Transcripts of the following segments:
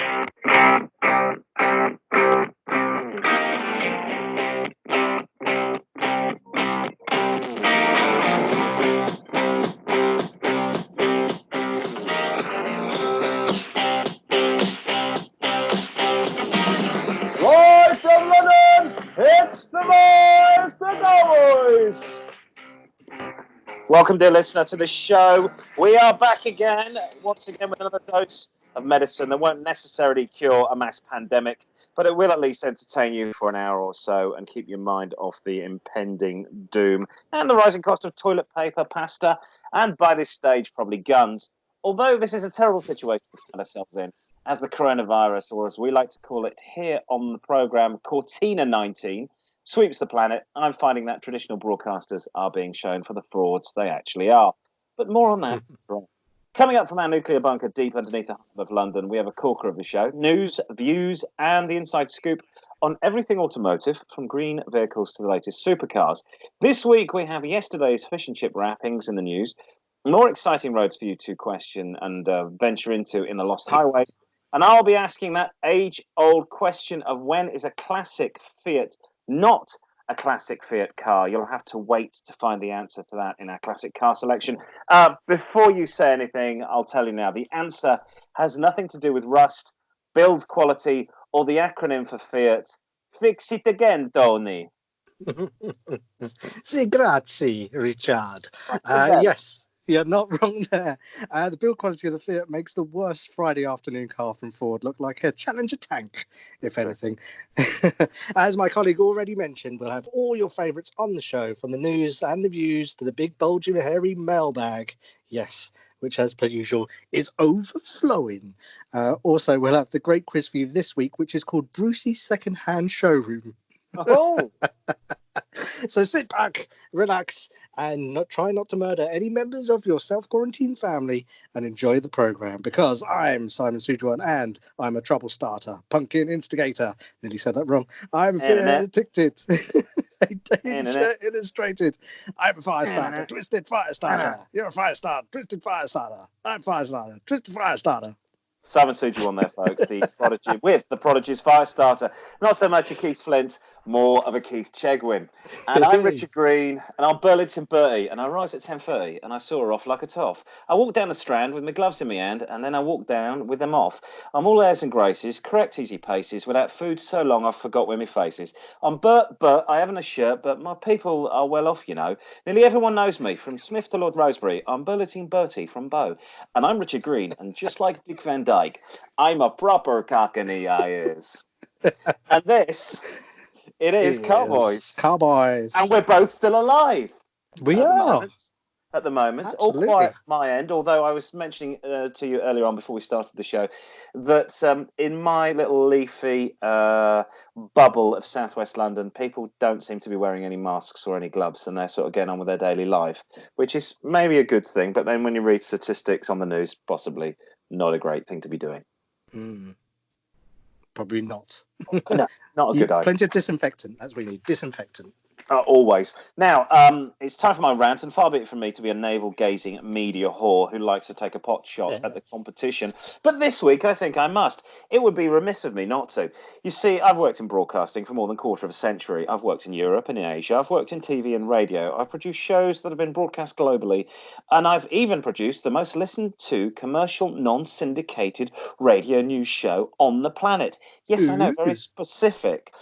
Live from London, it's the boys, the Car-Boyz. Welcome, dear listener, to the show. We are back again, once again, with another dose of medicine that won't necessarily cure a mass pandemic, but it will at least entertain you for an hour or so and keep your mind off the impending doom and the rising cost of toilet paper, pasta, and by this stage, probably guns. Although this is a terrible situation we find ourselves in, as the coronavirus, or as we like to call it here on the programme, Cortina 19, sweeps the planet, I'm finding that traditional broadcasters are being shown for the frauds they actually are. But more on that. Coming up from our nuclear bunker deep underneath the heart of London, we have a corker of the show, news, views, and the inside scoop on everything automotive, from green vehicles to the latest supercars. This week, we have yesterday's fish and chip wrappings in the news, more exciting roads for you to question and venture into in the Lost Highway. And I'll be asking that age-old question of when is a classic Fiat not a classic Fiat car? You'll have to wait to find the answer to that in our classic car selection. Before you say anything, I'll tell you now, the answer has nothing to do with rust, build quality, or the acronym for Fiat. Fix it again, Tony. Sì, grazie, Richard. Yes. You're not wrong there. The build quality of the Fiat makes the worst Friday afternoon car from Ford look like a Challenger tank, if anything. As my colleague already mentioned, we'll have all your favourites on the show, from the news and the views to the big, bulgy, hairy mailbag. Yes, which, as per usual, is overflowing. Also, we'll have the great quiz for you this week, which is called Brucey's Second-Hand Showroom. Oh! So sit back, relax, and try not to murder any members of your self-quarantined family, and enjoy the programme, because I'm Simon Sujuan and I'm a trouble starter, pumpkin instigator. Nearly said that wrong. I'm Fear Addicted. Illustrated. I'm a fire starter, twisted fire starter. You're a fire starter, twisted fire starter. I'm fire starter, twisted fire starter. Simon Sujuan there, folks, the prodigy with the Prodigy's Firestarter. Not so much a Keith Flint, more of a Keith Chegwin. And I'm Richard Green, and I'm Burlington Bertie, and I rise at 10:30, and I saw her off like a toff. I walked down the Strand with my gloves in my hand, and then I walked down with them off. I'm all airs and graces, correct easy paces, without food so long I forgot where my face is. I'm Bert, I haven't a shirt, but my people are well off, you know. Nearly everyone knows me, from Smith to Lord Rosebery. I'm Burlington Bertie from Bow. And I'm Richard Green, and just like Dick Van Dyke, I'm a proper cockney, I is. And this, it is Car-Boyz. Car-Boyz. And we're both still alive. We are. At the moment. Absolutely. All quiet at my end, although I was mentioning to you earlier on before we started the show that in my little leafy bubble of southwest London, people don't seem to be wearing any masks or any gloves, and they're sort of getting on with their daily life, which is maybe a good thing, but then when you read statistics on the news, possibly not a great thing to be doing. Probably not. No, not a good idea. Plenty of disinfectant. That's what we need. Disinfectant. Always. Now, it's time for my rant, and far be it from me to be a navel-gazing media whore who likes to take a pot shot at the competition. But this week, I think I must. It would be remiss of me not to. You see, I've worked in broadcasting for more than a quarter of a century. I've worked in Europe and in Asia. I've worked in TV and radio. I've produced shows that have been broadcast globally. And I've even produced the most listened to commercial, non-syndicated radio news show on the planet. Yes, I know, very specific.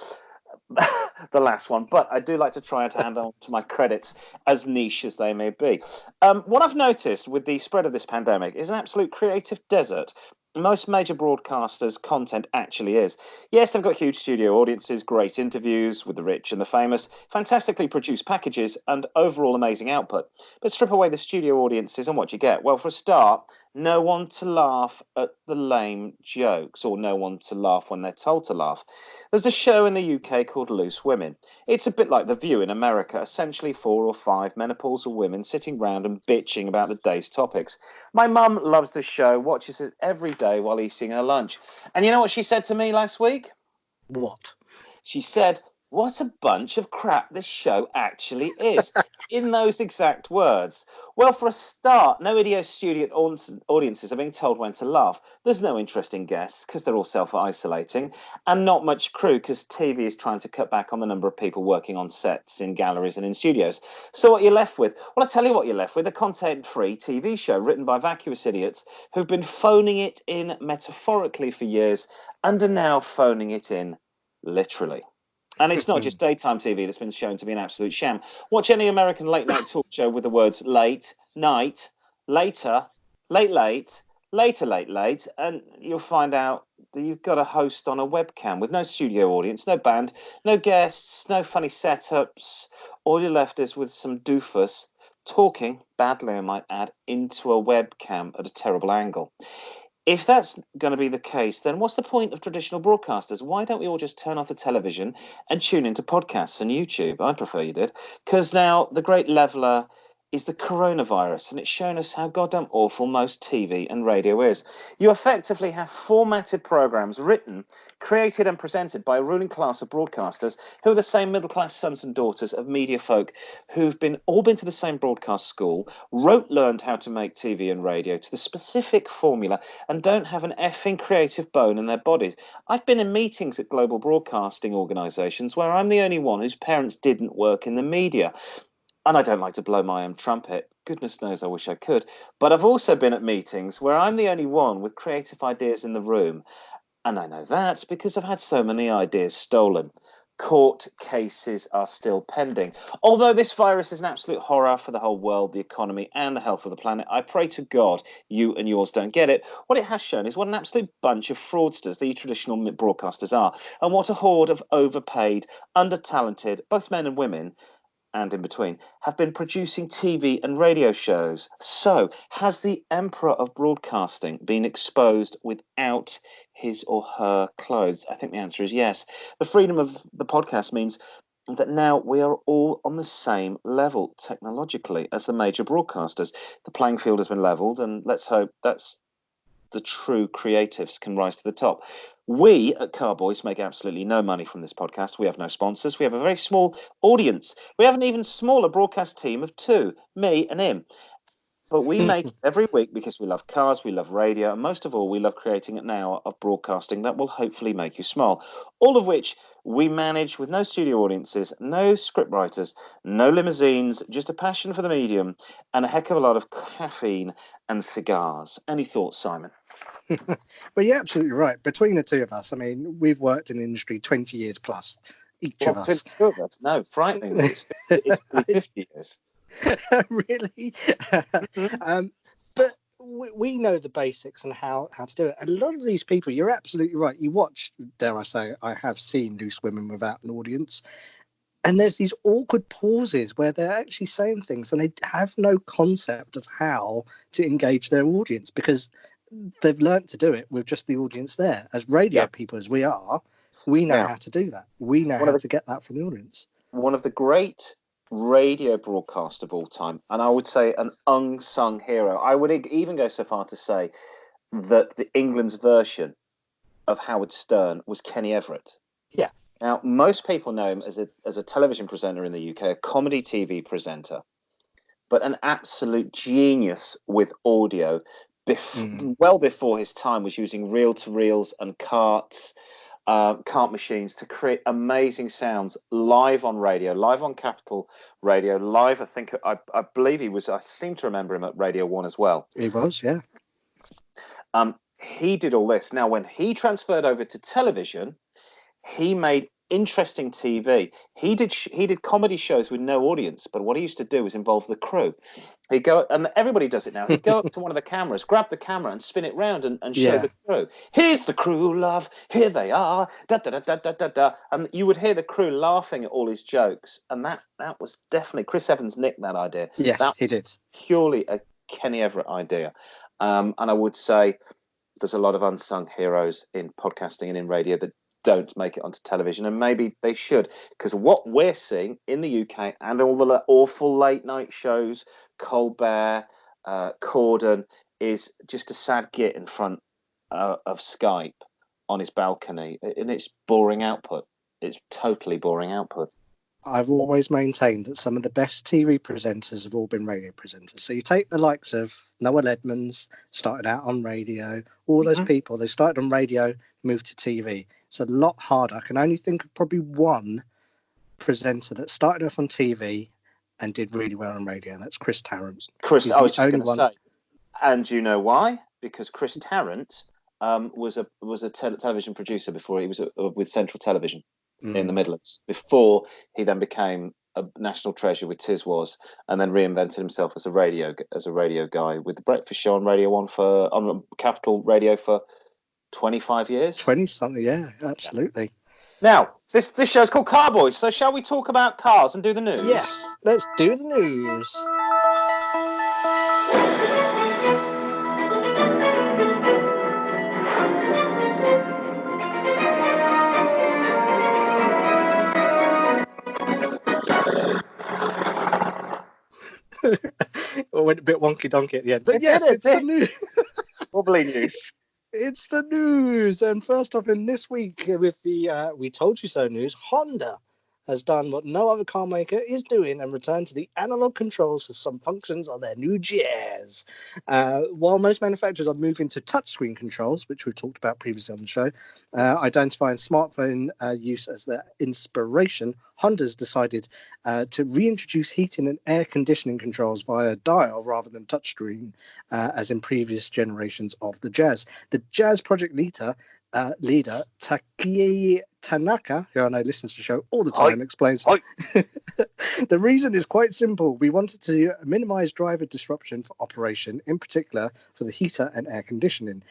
The last one, but I do like to try and hand on to my credits, as niche as they may be. What I've noticed with the spread of this pandemic is an absolute creative desert. Most major broadcasters' content actually is. Yes, they've got huge studio audiences, great interviews with the rich and the famous, fantastically produced packages, and overall amazing output. But strip away the studio audiences and what you get? Well, for a start, no one to laugh at the lame jokes, or no one to laugh when they're told to laugh. There's a show in the UK called Loose Women. It's a bit like The View in America, essentially 4 or 5 menopausal women sitting round and bitching about the day's topics. My mum loves the show, watches it every day while eating her lunch. And you know what she said to me last week? What? She said, what a bunch of crap this show actually is. in those exact words. Well, for a start, no idiosyncratic audiences are being told when to laugh. There's no interesting guests because they're all self-isolating, and not much crew because TV is trying to cut back on the number of people working on sets, in galleries, and in studios. So what you're left with? Well, I tell you what you're left with: a content-free TV show written by vacuous idiots who've been phoning it in metaphorically for years and are now phoning it in literally. And it's not just daytime TV that's been shown to be an absolute sham. Watch any American late night talk show with the words late, night, later, late, late, later, late, late, and you'll find out that you've got a host on a webcam with no studio audience, no band, no guests, no funny setups. All you're left is with some doofus talking, badly I might add, into a webcam at a terrible angle. If that's going to be the case, then what's the point of traditional broadcasters? Why don't we all just turn off the television and tune into podcasts and YouTube? I prefer you did. Because now the great leveler is the coronavirus, and it's shown us how goddamn awful most TV and radio is. You effectively have formatted programs written, created and presented by a ruling class of broadcasters who are the same middle-class sons and daughters of media folk who've all been to the same broadcast school, learned how to make TV and radio to the specific formula, and don't have an effing creative bone in their bodies. I've been in meetings at global broadcasting organisations where I'm the only one whose parents didn't work in the media. And I don't like to blow my own trumpet. Goodness knows I wish I could. But I've also been at meetings where I'm the only one with creative ideas in the room. And I know that because I've had so many ideas stolen. Court cases are still pending. Although this virus is an absolute horror for the whole world, the economy, and the health of the planet, I pray to God you and yours don't get it. What it has shown is what an absolute bunch of fraudsters the traditional broadcasters are, and what a horde of overpaid, under-talented, both men and women, and in between, have been producing TV and radio shows. So, has the emperor of broadcasting been exposed without his or her clothes? I think the answer is yes. The freedom of the podcast means that now we are all on the same level technologically as the major broadcasters. The playing field has been leveled, and let's hope that's the true creatives can rise to the top. We at Car-Boyz make absolutely no money from this podcast. We have no sponsors. We have a very small audience. We have an even smaller broadcast team of two, me and him. But we make it every week because we love cars, we love radio, and most of all, we love creating an hour of broadcasting that will hopefully make you smile. All of which we manage with no studio audiences, no scriptwriters, no limousines, just a passion for the medium and a heck of a lot of caffeine and cigars. Any thoughts, Simon? Well, you're absolutely right. Between the two of us, I mean, we've worked in the industry 20 years plus, each of us. 22 of us? No, frighteningly, it's 50 years. Really? Mhm. But we know the basics and how to do it. And a lot of these people, you're absolutely right. You watch, dare I say, I have seen Loose Women without an audience. And there's these awkward pauses where they're actually saying things and they have no concept of how to engage their audience because they've learnt to do it with just the audience there. As radio Yeah, people as we are, we know now how to do that. We know one of how the to get that from the audience. one of the great radio broadcasts of all time, and I would say an unsung hero. I would even go so far to say that the England's version of Howard Stern was Kenny Everett. Yeah. Now, most people know him as a television presenter in the UK, a comedy TV presenter, but an absolute genius with audio. Well before his time, was using reel-to-reels and cart machines to create amazing sounds live on radio, live on Capital Radio, live. I believe he was. I seem to remember him at Radio 1 as well. He was, yeah. He did all this. Now, when he transferred over to television, he made interesting TV. He did comedy shows with no audience, but what he used to do was involve the crew. He'd go, and everybody does it now. He'd go up to one of the cameras, grab the camera, and spin it round and show the crew. Here's the crew, love. Here they are. Da da da da da da da. And you would hear the crew laughing at all his jokes, and that was definitely Chris Evans nicked that idea. Yes, that he did. Purely a Kenny Everett idea, and I would say there's a lot of unsung heroes in podcasting and in radio that don't make it onto television, and maybe they should, because what we're seeing in the UK and all the awful late night shows, Colbert, Corden, is just a sad git in front of Skype on his balcony, and it's boring output. It's totally boring output. I've always maintained that some of the best TV presenters have all been radio presenters. So you take the likes of Noel Edmonds, started out on radio, all those people, they started on radio, moved to TV. It's a lot harder. I can only think of probably one presenter that started off on TV and did really well on radio, and that's Chris Tarrant. Chris, I was just going to say, and you know why? Because Chris Tarrant was a television producer before he was with Central Television in the Midlands, before he then became a national treasure with Tiswas, and then reinvented himself as a radio guy with the Breakfast Show on Radio 1 on Capital Radio for 25 years. 20-something, yeah, absolutely. Now, this show's called Car-Boyz, so shall we talk about cars and do the news? Yes, let's do the news. It went a bit wonky donkey at the end, but yes, it's the news. Wobbly news. It's the news, and first off in this week with the We Told You So news, Honda has done what no other car maker is doing and returned to the analog controls for some functions on their new Jazz. While most manufacturers are moving to touchscreen controls, which we've talked about previously on the show, identifying smartphone use as their inspiration, Honda's decided to reintroduce heating and air conditioning controls via dial rather than touchscreen, as in previous generations of the Jazz. The Jazz project leader Takeshi Tanaka, who I know listens to the show all the time, explains the reason is quite simple. We wanted to minimize driver disruption for operation, in particular for the heater and air conditioning.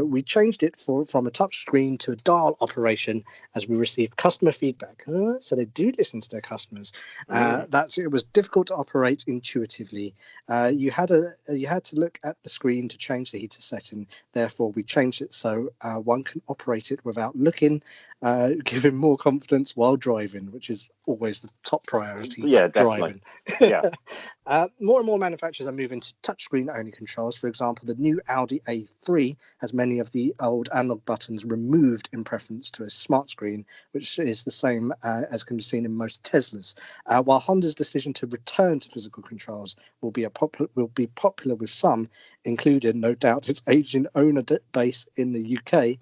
We changed it from a touch screen to a dial operation as we received customer feedback. So they do listen to their customers. It was difficult to operate intuitively. You had to look at the screen to change the heater setting. Therefore, we changed it so one can operate it without looking, giving more confidence while driving, which is always the top priority. Yeah, definitely. Driving. More and more manufacturers are moving to touchscreen only controls. For example, the new Audi A3 has many of the old analog buttons removed in preference to a smart screen, which is the same as can be seen in most Teslas. While Honda's decision to return to physical controls will be popular with some, including, no doubt, its aging owner base in the UK.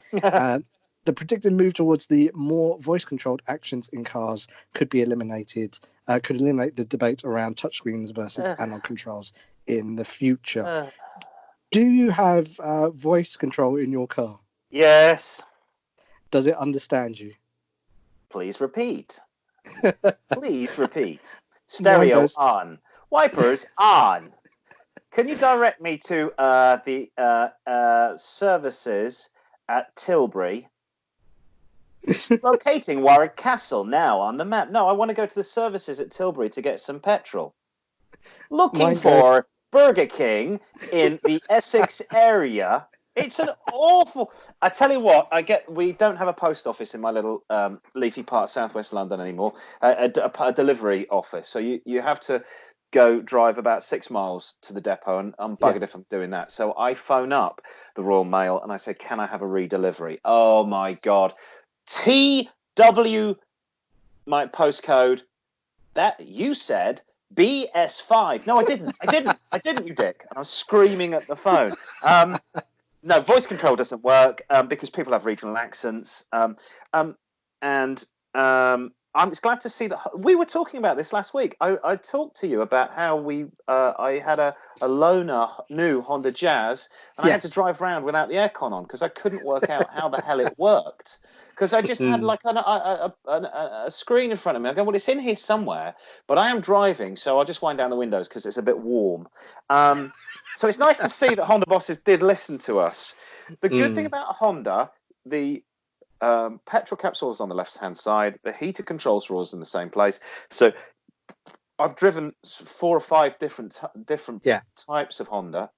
The predicted move towards the more voice-controlled actions in cars could eliminate the debate around touchscreens versus analog controls in the future. Do you have voice control in your car? Yes. Does it understand you? Please repeat. Please repeat. Stereo on. Wipers on. Can you direct me to the services at Tilbury? Locating Warwick Castle now on the map. No, I want to go to the services at Tilbury to get some petrol. Looking for Burger King in the Essex area. It's an awful... I tell you what, we don't have a post office in my little leafy part of southwest London anymore, a delivery office. So you have to go drive about 6 miles to the depot, and I'm buggered if I'm doing that. So I phone up the Royal Mail and I say, can I have a redelivery? Oh my God. TW, my postcode, that you said BS5. No, I didn't, you dick. And I was screaming at the phone. No, voice control doesn't work because people have regional accents. I'm glad to see that we were talking about this last week. I talked to you about how I had a loaner new Honda Jazz, and I had to drive around without the aircon on because I couldn't work out how the hell it worked. Because I just had like a screen in front of me. I go, well, it's in here somewhere, but I am driving, so I'll just wind down the windows because it's a bit warm. So it's nice to see that Honda bosses did listen to us. The good thing about Honda, the petrol capsule is on the left-hand side. The heater controls are always in the same place. So I've driven 4 or 5 different types of Honda.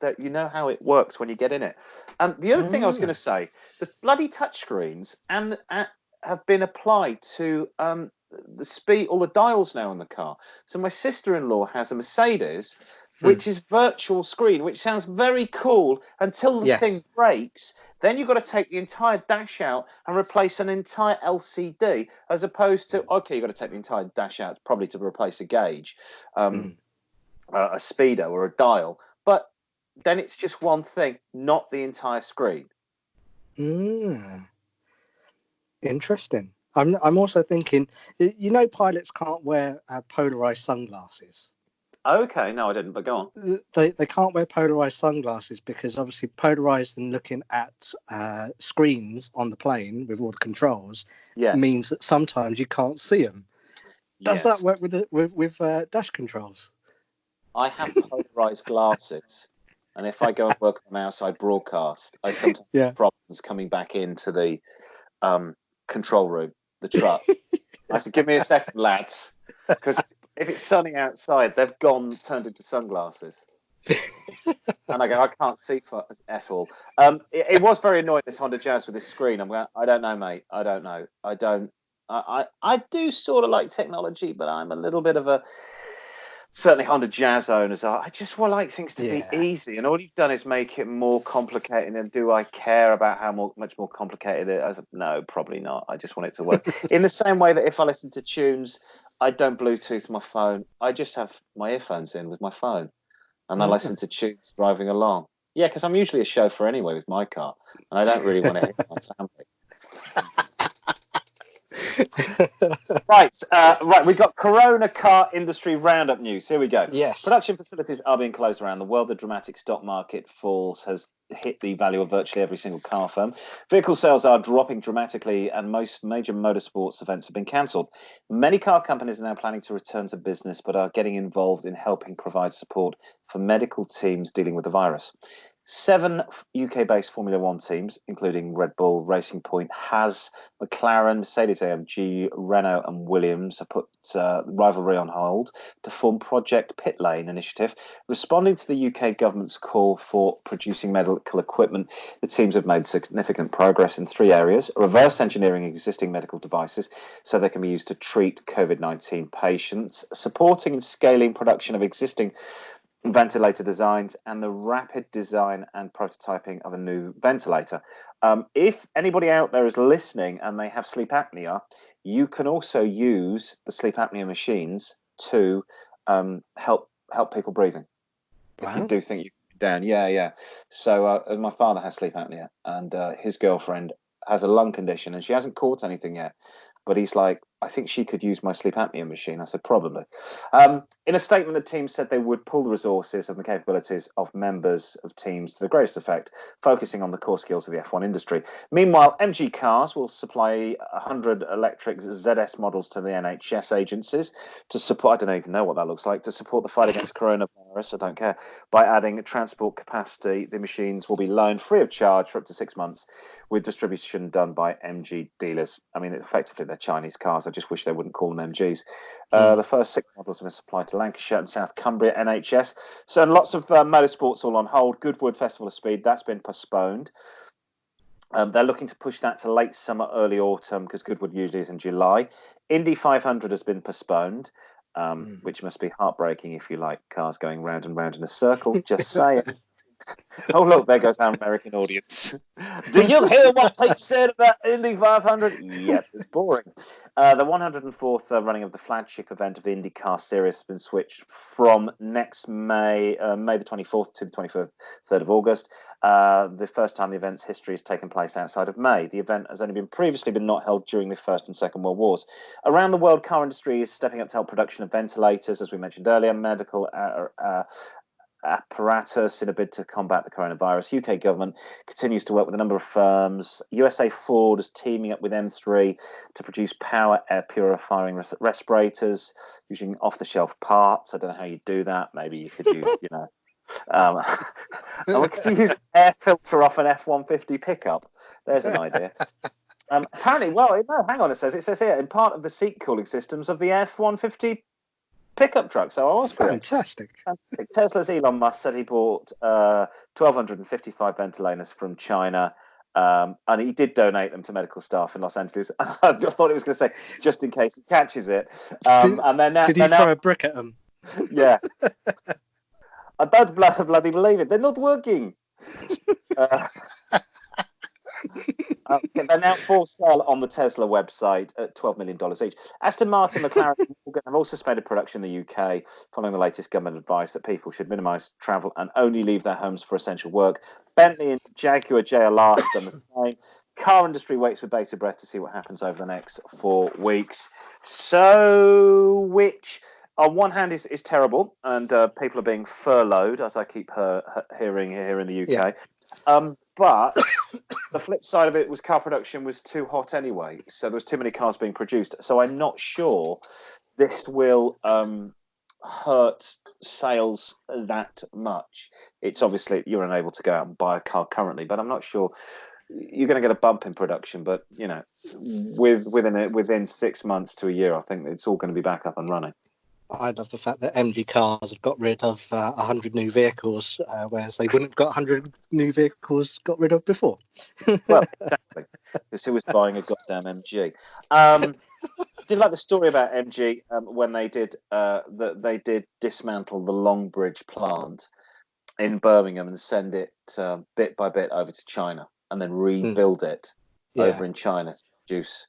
That you know how it works when you get in it. The other thing I was going to say, the bloody touchscreens have been applied to the speed, all the dials now in the car. So my sister-in-law has a Mercedes which is virtual screen, which sounds very cool until the thing breaks. Then you've got to take the entire dash out and replace an entire LCD, as opposed to, okay, you've got to take the entire dash out probably to replace a gauge, a speedo or a dial. But then it's just one thing, not the entire screen. Interesting. I'm also thinking, pilots can't wear polarized sunglasses. Okay, no, I didn't, but go on. They can't wear polarized sunglasses because obviously polarized and looking at screens on the plane with all the controls means that sometimes you can't see them. Does that work with dash controls? I have polarized glasses, and if I go and work on an outside broadcast, I sometimes have problems coming back into the control room, the truck. I said, give me a second, lads, because if it's sunny outside, they've turned into sunglasses. And I go, I can't see for F all. It was very annoying, this Honda Jazz with this screen. I'm going, I don't know, mate. I don't know. I do sort of like technology, but I'm a little bit of a, certainly Honda Jazz owners are. I just like things to be easy. And all you've done is make it more complicated. And do I care about how much more complicated it is? No, probably not. I just want it to work. In the same way that if I listen to tunes, I don't Bluetooth my phone. I just have my earphones in with my phone, and I listen to tunes driving along. Yeah, because I'm usually a chauffeur anyway with my car, and I don't really want to hit my family. Right. We've got Corona car industry roundup news. Here we go. Yes. Production facilities are being closed around the world. The dramatic stock market falls has hit the value of virtually every single car firm. Vehicle sales are dropping dramatically, and most major motorsports events have been cancelled. Many car companies are now planning to return to business, but are getting involved in helping provide support for medical teams dealing with the virus. 7 UK-based Formula One teams, including Red Bull, Racing Point, Haas, McLaren, Mercedes-AMG, Renault and Williams, have put rivalry on hold to form Project Pit Lane initiative. Responding to the UK government's call for producing medical equipment, the teams have made significant progress in 3 areas: reverse engineering existing medical devices so they can be used to treat COVID-19 patients, supporting and scaling production of existing ventilator designs, and the rapid design and prototyping of a new ventilator. If anybody out there is listening and they have sleep apnea, you can also use the sleep apnea machines to help people breathing. Wow. If you do think you're down, So my father has sleep apnea, and his girlfriend has a lung condition, and she hasn't caught anything yet. But he's like, I think she could use my sleep apnea machine. I said, probably. In a statement, the team said they would pull the resources and the capabilities of members of teams to the greatest effect, focusing on the core skills of the F1 industry. Meanwhile, MG Cars will supply 100 electric ZS models to the NHS agencies to support, I don't even know what that looks like, to support the fight against coronavirus, I don't care. By adding transport capacity, the machines will be loaned free of charge for up to 6 months, with distribution done by MG dealers. I mean, effectively, they're Chinese cars. I just wish they wouldn't call them MGs. The first 6 models have been supplied to Lancashire and South Cumbria NHS. So lots of motorsports all on hold. Goodwood Festival of Speed, that's been postponed. They're looking to push that to late summer, early autumn, because Goodwood usually is in July. Indy 500 has been postponed, which must be heartbreaking if you like cars going round and round in a circle. Just saying. Oh, look, there goes our American audience. Do you hear what they said about Indy 500? Yep, it's boring. The 104th running of the flagship event of the IndyCar series has been switched from next May the 24th to the 23rd of August. The first time the event's history has taken place outside of May. The event has only previously been not held during the First and Second World Wars. Around the world, car industry is stepping up to help production of ventilators, as we mentioned earlier, medical apparatus in a bid to combat the coronavirus. UK government continues to work with a number of firms. USA Ford is teaming up with M3 to produce power air purifying respirators using off-the-shelf parts. I don't know how you do that. Maybe you could use, could you use air filter off an F-150 pickup? There's an idea. Apparently, hang on, it says here, in part of the seat cooling systems of the F-150 pickup truck. So I was correct. Fantastic. Tesla's Elon Musk said he bought 1,255 ventilators from China, and he did donate them to medical staff in Los Angeles. I thought it was going to say, just in case he catches it. Did he throw a brick at them? Yeah. I don't bloody believe it. They're not working. They're now for sale on the Tesla website at $12 million each. Aston Martin, McLaren, and Morgan have all suspended production in the UK following the latest government advice that people should minimise travel and only leave their homes for essential work. Bentley and Jaguar JLR have done the same. Car industry waits with bated breath to see what happens over the next 4 weeks. So, which on one hand is terrible, and people are being furloughed, as I keep hearing here in the UK. Yeah. But the flip side of it was car production was too hot anyway, so there was too many cars being produced. So I'm not sure this will hurt sales that much. It's obviously you're unable to go out and buy a car currently, but I'm not sure you're going to get a bump in production. But you know, within 6 months to a year, I think it's all going to be back up and running. I love the fact that MG cars have got rid of 100 new vehicles, whereas they wouldn't have got 100 new vehicles got rid of before. Well, exactly. Because who was buying a goddamn MG? I did like the story about MG when they did they did dismantle the Longbridge plant in Birmingham and send it bit by bit over to China and then rebuild it over in China to produce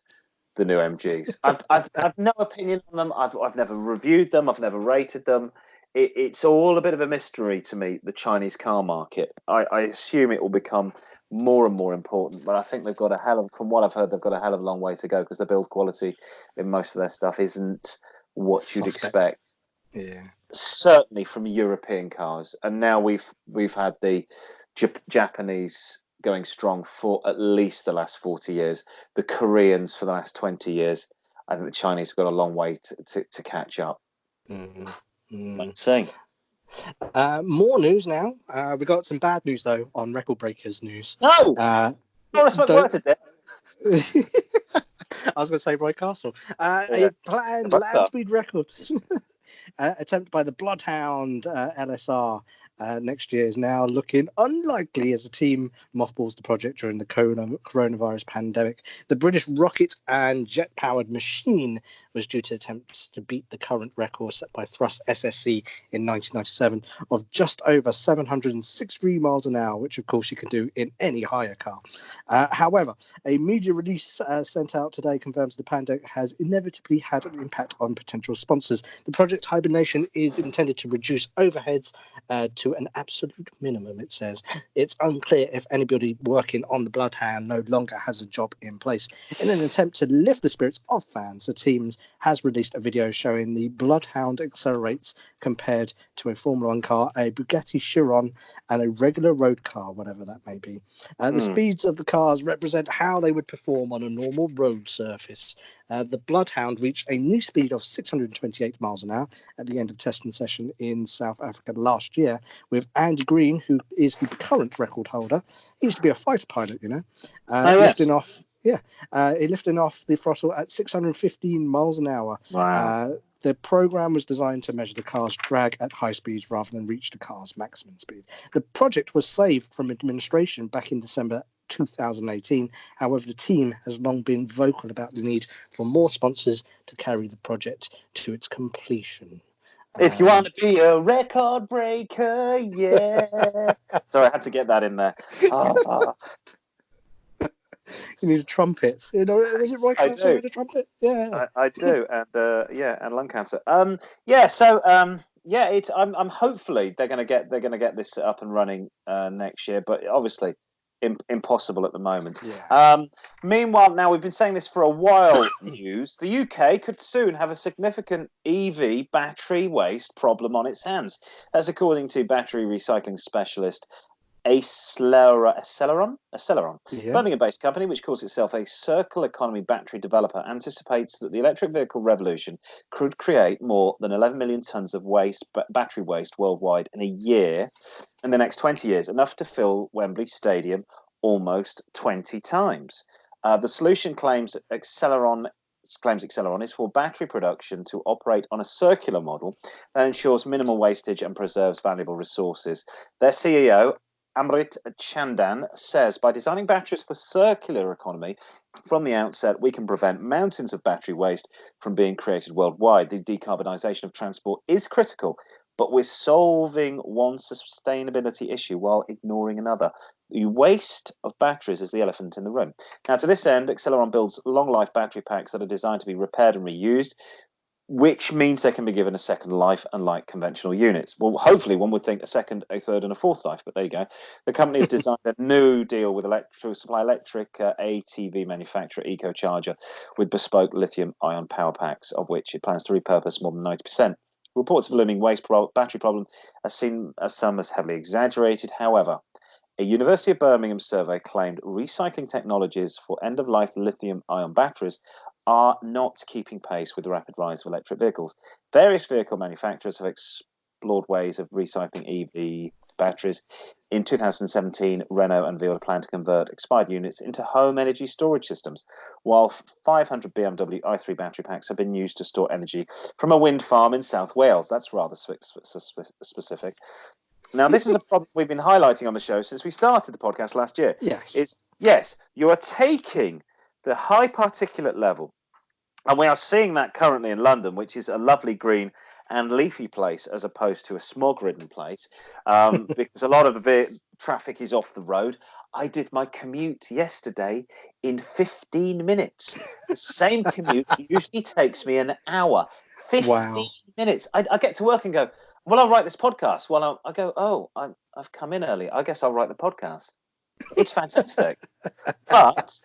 the new MGs. I've no opinion on them. I've never reviewed them. I've never rated them. It's all a bit of a mystery to me, the Chinese car market. I assume it will become more and more important, but I think they've got from what I've heard, they've got a hell of a long way to go because the build quality in most of their stuff isn't what you'd expect. Yeah, certainly from European cars, and now we've had the Japanese going strong for at least the last 40 years, the Koreans for the last 20 years. I think the Chinese have got a long way to catch up. Let's see. More news now. We got some bad news though on Record Breakers news. No, I spoke words at that. I was going to say Roy Castle. A planned land speed record attempt by the Bloodhound LSR next year is now looking unlikely as the team mothballs the project during the coronavirus pandemic. The British rocket and jet-powered machine was due to attempt to beat the current record set by Thrust SSC in 1997 of just over 763 miles an hour, which of course you can do in any hire car. However, a media release sent out today confirms the pandemic has inevitably had an impact on potential sponsors. The project hibernation is intended to reduce overheads to an absolute minimum, it says. It's unclear if anybody working on the Bloodhound no longer has a job in place. In an attempt to lift the spirits of fans, the team has released a video showing the Bloodhound accelerates compared to a Formula 1 car, a Bugatti Chiron, and a regular road car, whatever that may be. The speeds of the cars represent how they would perform on a normal road surface. The Bloodhound reached a new speed of 628 miles an hour at the end of testing session in South Africa last year, with Andy Green, who is the current record holder. He used to be a fighter pilot, you know, lifting off. Yeah, lifting off the throttle at 615 miles an hour. Wow. The program was designed to measure the car's drag at high speeds rather than reach the car's maximum speed. The project was saved from administration back in December 2018. However, the team has long been vocal about the need for more sponsors to carry the project to its completion. If you want to be a record breaker, yeah. Sorry, I had to get that in there. You need a trumpet. You know, is it Roy Cancer with a trumpet? Yeah, I do, and and lung cancer. I'm hopefully they're going to get this up and running next year, but obviously impossible at the moment. Yeah. Meanwhile, now we've been saying this for a while. News: the UK could soon have a significant EV battery waste problem on its hands. That's according to battery recycling specialist Aceleron. Yeah. Birmingham-based company, which calls itself a circle economy battery developer, anticipates that the electric vehicle revolution could create more than 11 million tons of battery waste worldwide in a year in the next 20 years, enough to fill Wembley Stadium almost 20 times. The solution claims Aceleron is for battery production to operate on a circular model that ensures minimal wastage and preserves valuable resources. Their CEO, Amrit Chandan, says, by designing batteries for circular economy from the outset, we can prevent mountains of battery waste from being created worldwide. The decarbonisation of transport is critical, but we're solving one sustainability issue while ignoring another. The waste of batteries is the elephant in the room. Now, to this end, Acceleron builds long-life battery packs that are designed to be repaired and reused, which means they can be given a second life, unlike conventional units. Well, hopefully one would think a second, a third, and a fourth life, but there you go. The company has designed a new deal with electric ATV manufacturer EcoCharger with bespoke lithium-ion power packs, of which it plans to repurpose more than 90%. Reports of a looming battery problem are seen as some as heavily exaggerated. However, a University of Birmingham survey claimed recycling technologies for end-of-life lithium-ion batteries are not keeping pace with the rapid rise of electric vehicles. Various vehicle manufacturers have explored ways of recycling EV batteries. In 2017, Renault unveiled a plan to convert expired units into home energy storage systems, while 500 BMW i3 battery packs have been used to store energy from a wind farm in South Wales. That's rather specific. Now, this is a problem we've been highlighting on the show since we started the podcast last year. Yes, you are taking the high particulate level, and we are seeing that currently in London, which is a lovely green and leafy place as opposed to a smog-ridden place, because a lot of the traffic is off the road. I did my commute yesterday in 15 minutes. The same commute usually takes me an hour. 15 minutes. I get to work and go, well, I'll write this podcast. Well, I go, oh, I've come in early. I guess I'll write the podcast. It's fantastic. But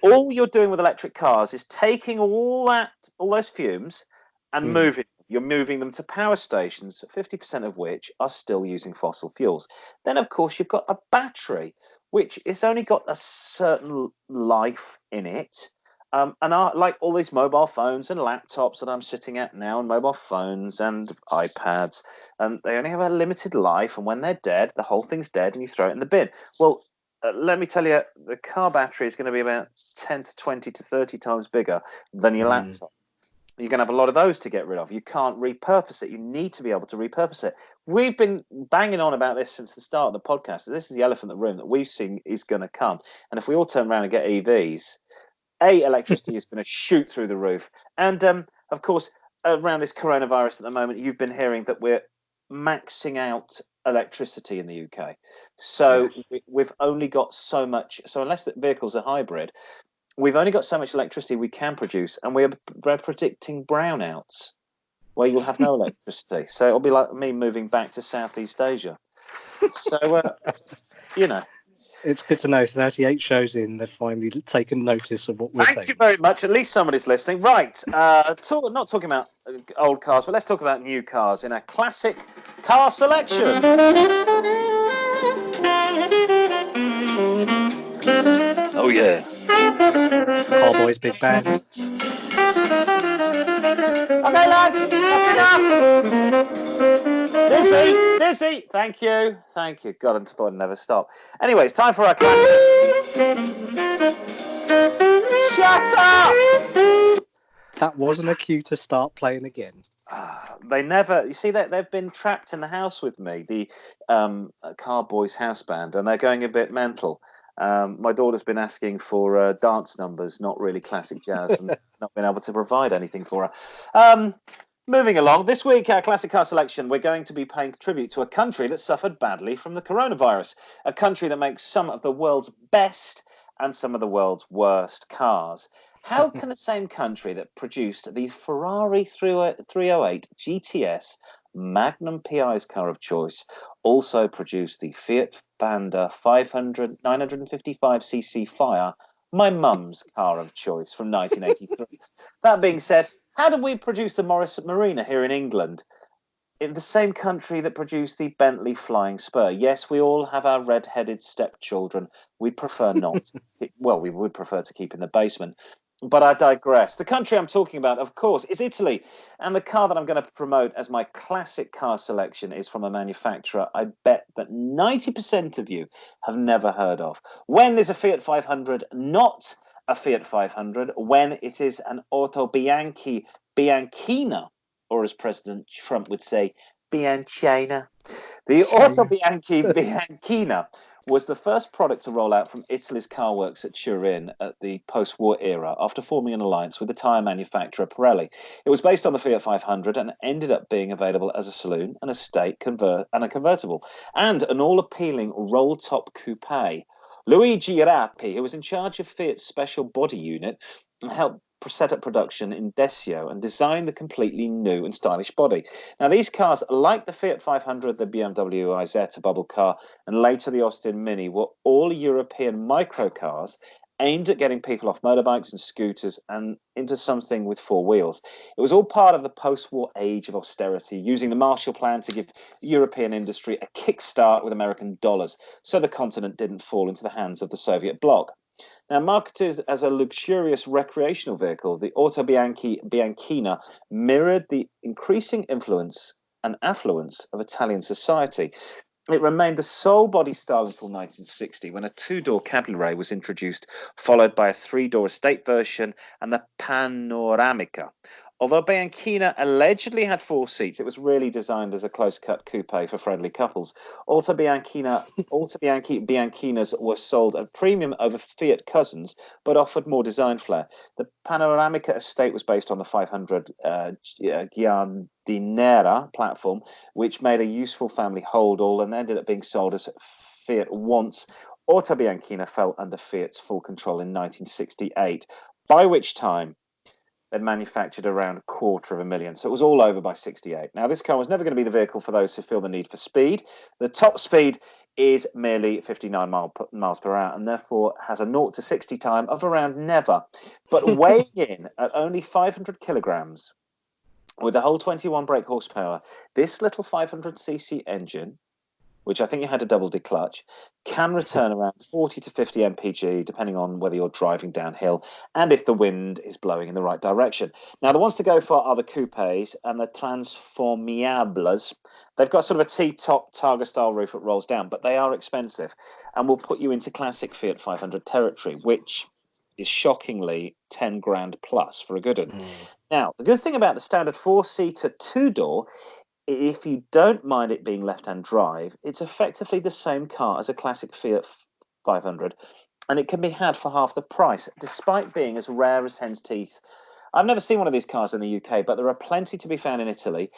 all you're doing with electric cars is taking all those fumes and moving. You're moving them to power stations, 50% of which are still using fossil fuels. Then, of course, you've got a battery, which has only got a certain life in it. Like all these mobile phones and laptops that I'm sitting at now, and mobile phones and iPads, and they only have a limited life. And when they're dead, the whole thing's dead, and you throw it in the bin. Well, let me tell you, the car battery is going to be about 10 to 20 to 30 times bigger than your laptop. You're going to have a lot of those to get rid of. You can't repurpose it. You need to be able to repurpose it. We've been banging on about this since the start of the podcast. This is the elephant in the room that we've seen is going to come. And if we all turn around and get EVs, electricity is going to shoot through the roof. And, of course, around this coronavirus at the moment, you've been hearing that we're maxing out electricity in the UK. So we've only got so much. So unless the vehicles are hybrid, we've only got so much electricity we can produce, and we're predicting brownouts where you'll have no electricity. So it'll be like me moving back to Southeast Asia. So, It's good to know 38 shows in, they've finally taken notice of what we're saying. Thank you very much. At least somebody's listening. Right. Not talking about old cars, but let's talk about new cars in a classic car selection. Oh, yeah. Car-Boyz big band. Okay, lads, that's enough. Dizzy. Thank you. God, I thought I'd never stop. Anyway, it's time for our classic. Shut up! That wasn't a cue to start playing again. They never. You see that they've been trapped in the house with me, the Car-Boyz house band, and they're going a bit mental. My daughter's been asking for dance numbers, not really classic jazz, and not been able to provide anything for her. Moving along, this week, our classic car selection, we're going to be paying tribute to a country that suffered badly from the coronavirus, a country that makes some of the world's best and some of the world's worst cars. How can the same country that produced the Ferrari 308 GTS Magnum PI's car of choice also produce the Fiat Panda 955cc Fire, my mum's car of choice from 1983? That being said, how did we produce the Morris Marina here in England, in the same country that produced the Bentley Flying Spur? Yes, we all have our red-headed stepchildren. We prefer not. Well, we would prefer to keep in the basement. But I digress. The country I'm talking about, of course, is Italy. And the car that I'm going to promote as my classic car selection is from a manufacturer I bet that 90% of you have never heard of. When is a Fiat 500 not a Fiat 500? When it is an Auto Bianchina, or as President Trump would say, Bianchina. The Auto Bianchina was the first product to roll out from Italy's car works at Turin at the post-war era after forming an alliance with the tyre manufacturer Pirelli. It was based on the Fiat 500 and ended up being available as a saloon, an estate, and a convertible, and an all-appealing roll-top coupe. Luigi Rappi, who was in charge of Fiat's special body unit, helped set up production in Desio and designed the completely new and stylish body. Now, these cars, like the Fiat 500, the BMW Isetta bubble car, and later the Austin Mini, were all European microcars aimed at getting people off motorbikes and scooters and into something with four wheels. It was all part of the post-war age of austerity, using the Marshall Plan to give European industry a kickstart with American dollars, so the continent didn't fall into the hands of the Soviet bloc. Now, marketed as a luxurious recreational vehicle, the Auto Bianchina mirrored the increasing influence and affluence of Italian society. It remained the sole body style until 1960, when a two-door cabriolet was introduced, followed by a three-door estate version and the Panoramica. Although Bianchina allegedly had four seats, it was really designed as a close-cut coupe for friendly couples. Bianchinas were sold at a premium over Fiat cousins, but offered more design flair. The Panoramica estate was based on the 500 Giardinera platform, which made a useful family hold-all and ended up being sold as Fiat once. Auto Bianchina fell under Fiat's full control in 1968, by which time they'd manufactured around 250,000. So it was all over by 68. Now, this car was never going to be the vehicle for those who feel the need for speed. The top speed is merely 59 miles per hour and therefore has a 0 to 60 time of around never. But weighing in at only 500 kilograms with a whole 21 brake horsepower, this little 500cc engine, which I think you had a double declutch, can return around 40 to 50 mpg, depending on whether you're driving downhill and if the wind is blowing in the right direction. Now, the ones to go for are the coupes and the transformables. They've got sort of a T-top Targa-style roof that rolls down, but they are expensive and will put you into classic Fiat 500 territory, which is shockingly 10 grand plus for a good one. Now, the good thing about the standard four-seater two-door, if you don't mind it being left-hand drive, it's effectively the same car as a classic Fiat 500, and it can be had for half the price, despite being as rare as hen's teeth. I've never seen one of these cars in the UK, but there are plenty to be found in Italy.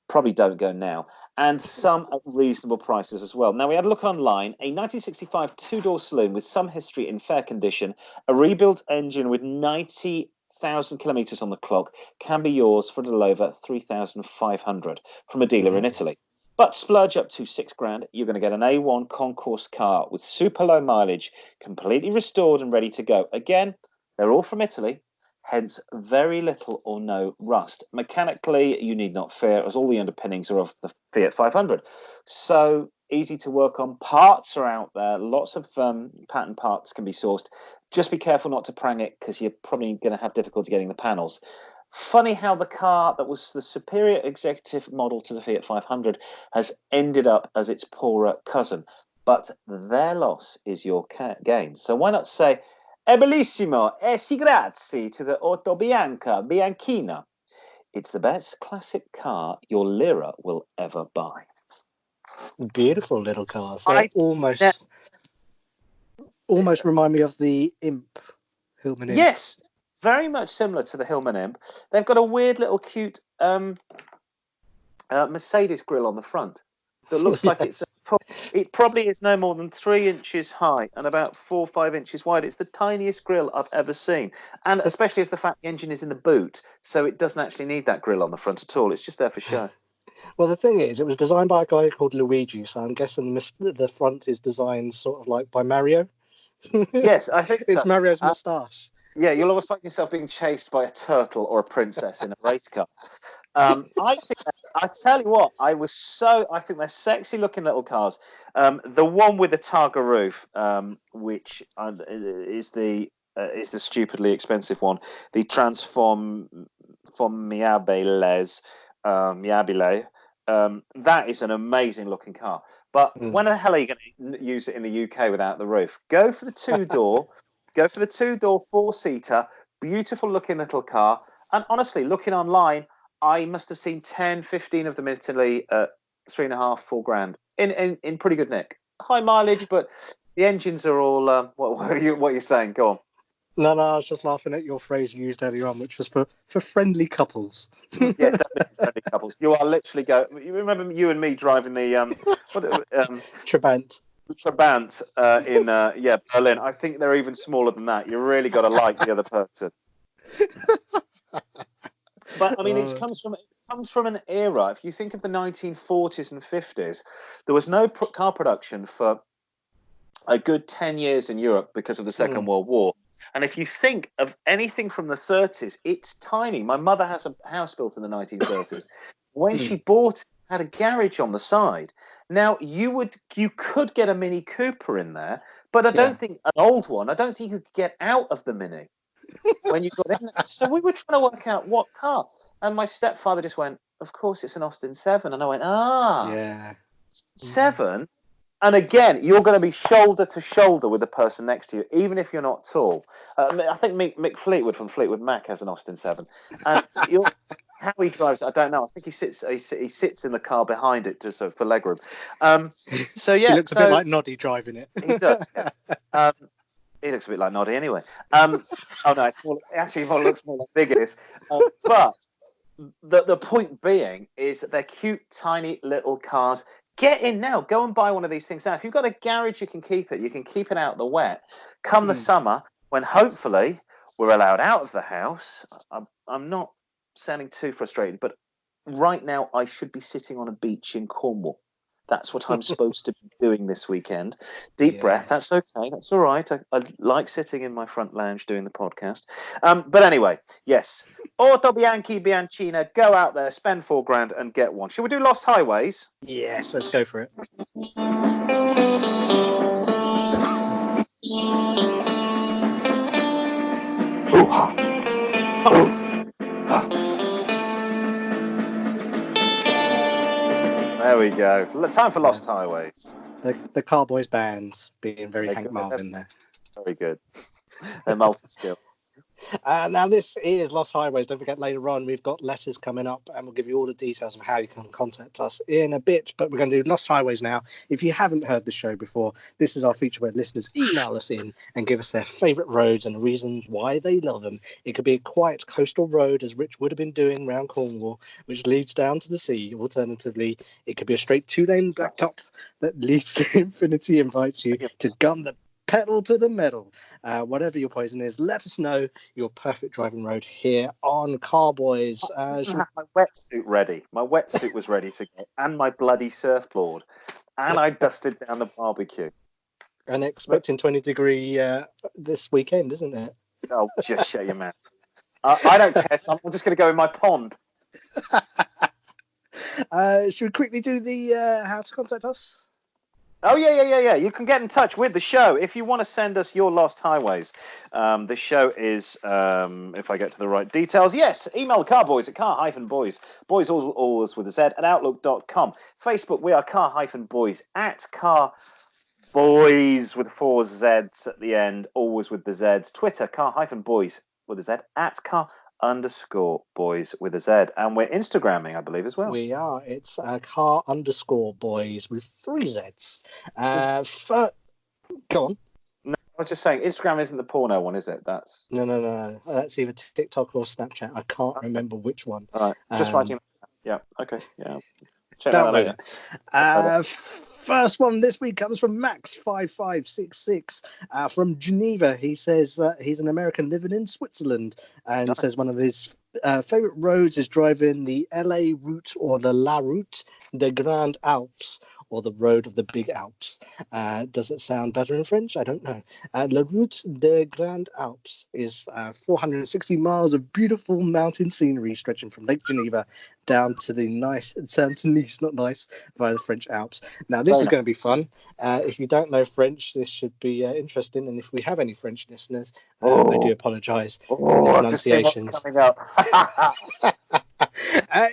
Probably don't go now, and some at reasonable prices as well. Now, we had a look online. A 1965 two-door saloon with some history in fair condition, a rebuilt engine with 90,000 kilometers on the clock, can be yours for a little over 3,500 from a dealer in Italy. But splurge up to 6 grand, you're going to get an A1 concourse car with super low mileage, completely restored and ready to go. Again, they're all from Italy, hence very little or no rust. Mechanically, you need not fear, as all the underpinnings are of the Fiat 500. So easy to work on. Parts are out there. Lots of pattern parts can be sourced. Just be careful not to prang it, because you're probably going to have difficulty getting the panels. Funny how the car that was the superior executive model to the Fiat 500 has ended up as its poorer cousin. But their loss is your gain. So why not say, è bellissimo, sì grazie to the Auto Bianchina. It's the best classic car your lira will ever buy. Beautiful little cars. They almost remind me of the Imp, Hillman Imp. Yes, very much similar to the Hillman Imp. They've got a weird little cute Mercedes grille on the front that looks like it probably is no more than 3 inches high and about 4 or 5 inches wide. It's the tiniest grille I've ever seen, and especially as the fact the engine is in the boot, so it doesn't actually need that grille on the front at all. It's just there for show. Well, the thing is, it was designed by a guy called Luigi, so I'm guessing the front is designed sort of like by Mario. Yes, I think it's Mario's moustache. Yeah, you'll always find yourself being chased by a turtle or a princess in a race car. I tell you what, I think they're sexy looking little cars. The one with the Targa roof, which is the stupidly expensive one, the Transformables, that is an amazing looking car. But when the hell are you going to use it in the UK without the roof? Go for the two-door. Go for the two-door, four-seater, beautiful-looking little car. And honestly, looking online, I must have seen 10, 15 of them in Italy at 3.5, 4 grand in pretty good nick. High mileage, but the engines are all. What are you saying? Go on. No, I was just laughing at your phrase you used earlier on, which was for friendly couples. Yeah, definitely friendly couples. You are literally You remember you and me driving the Trabant. Trabant in Berlin. I think they're even smaller than that. You really got to like the other person. But I mean, it comes from an era. If you think of the 1940s and 50s, there was no car production for a good 10 years in Europe because of the Second World War. And if you think of anything from the 30s, it's tiny. My mother has a house built in the 1930s. When she bought it, had a garage on the side. Now you could get a Mini Cooper in there, but I don't think an old one. I don't think you could get out of the Mini when you got in there. So we were trying to work out what car, and my stepfather just went, "Of course, it's an Austin 7," and I went, yeah, 7. And again, you're going to be shoulder to shoulder with the person next to you, even if you're not tall. I think Mick Fleetwood from Fleetwood Mac has an Austin 7. And how he drives, I don't know. I think he sits in the car behind it for legroom. So yeah, he looks a bit like Noddy driving it. He does. Yeah. He looks a bit like Noddy anyway. Oh no, it looks more like Biggest. But the point being is that they're cute, tiny little cars. Get in now. Go and buy one of these things now. If you've got a garage, you can keep it. You can keep it out of the wet. Come the summer, when hopefully we're allowed out of the house. I'm not sounding too frustrated, but right now I should be sitting on a beach in Cornwall. That's what I'm supposed to be doing this weekend. Deep breath. That's okay. That's all right. I like sitting in my front lounge doing the podcast. But anyway, yes. Auto Bianchi Bianchina. Go out there, spend 4 grand and get one. Should we do Lost Highways? Yes, let's go for it. There we go. Time for Lost Highways. The Car-Boyz bands being very Hank Marvin there. Very good. They're multi-skilled. Now this is Lost Highways. Don't forget, later on we've got letters coming up and we'll give you all the details of how you can contact us in a bit, but we're going to do Lost Highways now. If you haven't heard the show before, this is our feature where listeners email us in and give us their favourite roads and reasons why they love them. It could be a quiet coastal road, as Rich would have been doing around Cornwall, which leads down to the sea. Alternatively, it could be a straight 2-lane blacktop that leads to infinity, invites you to gun the pedal to the metal. Whatever your poison is, let us know your perfect driving road here on Car-Boyz. I have my wetsuit ready. My wetsuit was ready to go, and my bloody surfboard, and I dusted down the barbecue. And expecting 20-degree this weekend, isn't it? Oh, just shut your mouth. I don't care. So I'm just going to go in my pond. Should we quickly do the how to contact us? Oh, yeah. You can get in touch with the show if you want to send us your Lost Highways. The show is, if I get to the right details, yes, email the Car-Boyz at car-boys, boys always with a Z, at outlook.com. Facebook, we are car-boys at car-boys with 4 Zs at the end, always with the Zs. Twitter, car-boys with a Z, at car_boys with a Z. And we're Instagramming, I believe, as well. We are. It's car_boys with 3 Zs. Go on. No, I was just saying, Instagram isn't the porno one, is it? That's No. That's either TikTok or Snapchat. I can't remember which one. All right. Just writing. Yeah. Okay. Yeah. Check that out later. First one this week comes from Max5566 from Geneva. He says he's an American living in Switzerland and says one of his favorite roads is driving the LA route or the La Route des Grands Alpes, or the Road of the Big Alps. Does it sound better in French? I don't know. La Route des Grands Alpes is 460 miles of beautiful mountain scenery stretching from Lake Geneva down to the nice, not nice, via the French Alps. Now, this is going to be fun. If you don't know French, this should be interesting. And if we have any French listeners, I do apologise for the pronunciations. I've just seen what's coming up.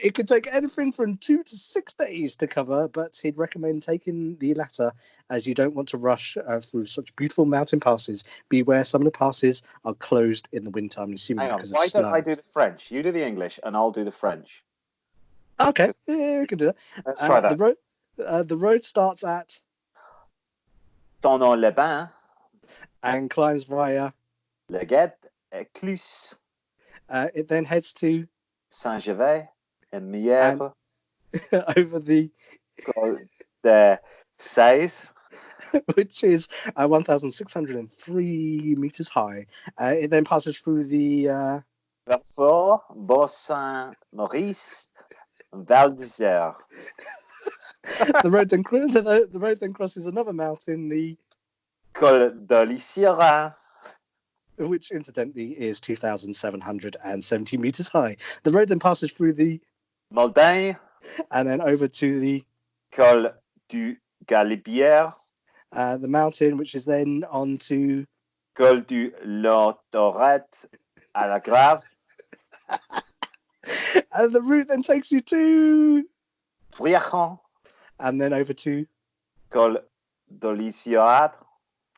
It could take anything from 2 to 6 days to cover, but he'd recommend taking the latter as you don't want to rush through such beautiful mountain passes. Beware, some of the passes are closed in the winter. I'm assuming because of why snow. don't I do the French? You do the English and I'll do the French. Okay, yeah, we can do that. Let's try that. The road starts at Thonon-les-Bains, and climbs via. Le Guet, Clus, It then heads to Saint-Gervais, and and Mière, over the, Col de Seize, which is 1,603 meters high. It then passes through the. Verfort, Bas-Saint-Maurice, Val d'Isère. The road then crosses another mountain, the Col de l'Isère, which incidentally is 2,770 meters high. The road then passes through the Moldagne, and then over to the Col du Galibière, the mountain, which is then on to Col du Lautoret à la Grave, and the route then takes you to Briachon, and then over to Col de l'Isère,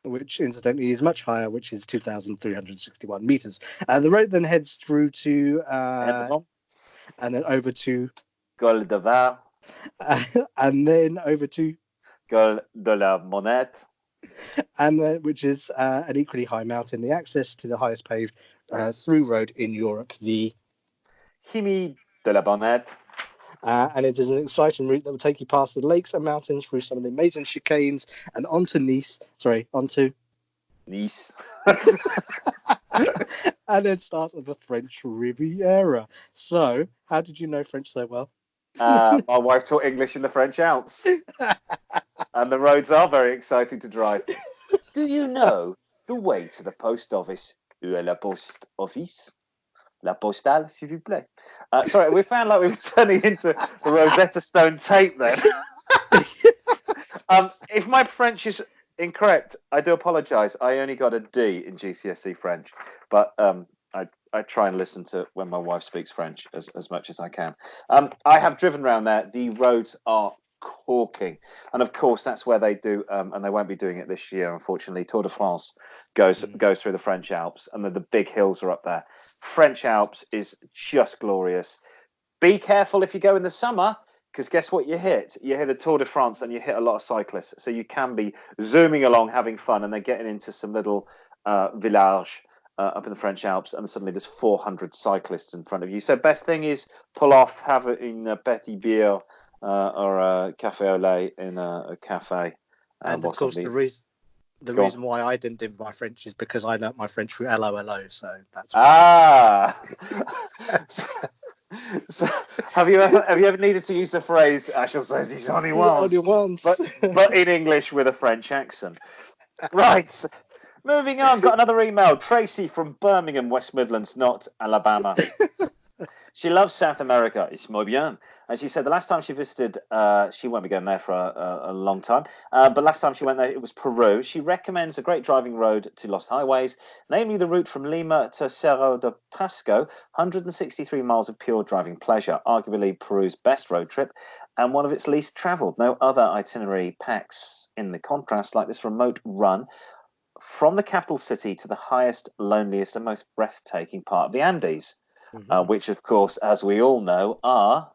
which incidentally is much higher, which is 2,361 meters. The road then heads through to and then over to Col de Var, and then over to Col de la Monette, and which is an equally high mountain, the access to the highest paved through road in Europe, the Chimie de la Bonnette, and it is an exciting route that will take you past the lakes and mountains, through some of the amazing chicanes, and onto Nice. and then starts with the French Riviera. So, how did you know French so well? My wife taught English in the French Alps, and the roads are very exciting to drive. Do you know the way to the post office? Où est la post office? La postale, s'il vous plaît. Sorry, we found like we were turning into the Rosetta Stone tape then. If my French is incorrect, I do apologise. I only got a D in GCSE French, but I try and listen to when my wife speaks French as much as I can. I have driven around there. The roads are corking, and of course that's where they do, and they won't be doing it this year, unfortunately. Tour de France goes through the French Alps, and the big hills are up there. French Alps is just glorious. Be careful if you go in the summer, because guess what you hit? You hit a Tour de France and you hit a lot of cyclists. So you can be zooming along, having fun, and they're getting into some little village up in the French Alps, and suddenly there's 400 cyclists in front of you. So best thing is pull off, have a petit beer or a café au lait in a cafe. And of course, the reason why I didn't do my French is because I learnt my French through LOLO, so that's So have you ever needed to use the phrase "I shall say this only once," but in English with a French accent? Right. Moving on, got another email. Tracy from Birmingham, West Midlands, not Alabama. She loves South America. It's muy bien. And she said the last time she visited, she won't be going there for a long time, but last time she went there, it was Peru. She recommends a great driving road to Lost Highways, namely the route from Lima to Cerro de Pasco, 163 miles of pure driving pleasure, arguably Peru's best road trip, and one of its least travelled. No other itinerary packs in the contrast like this remote run from the capital city to the highest, loneliest, and most breathtaking part of the Andes. Which, of course, as we all know, are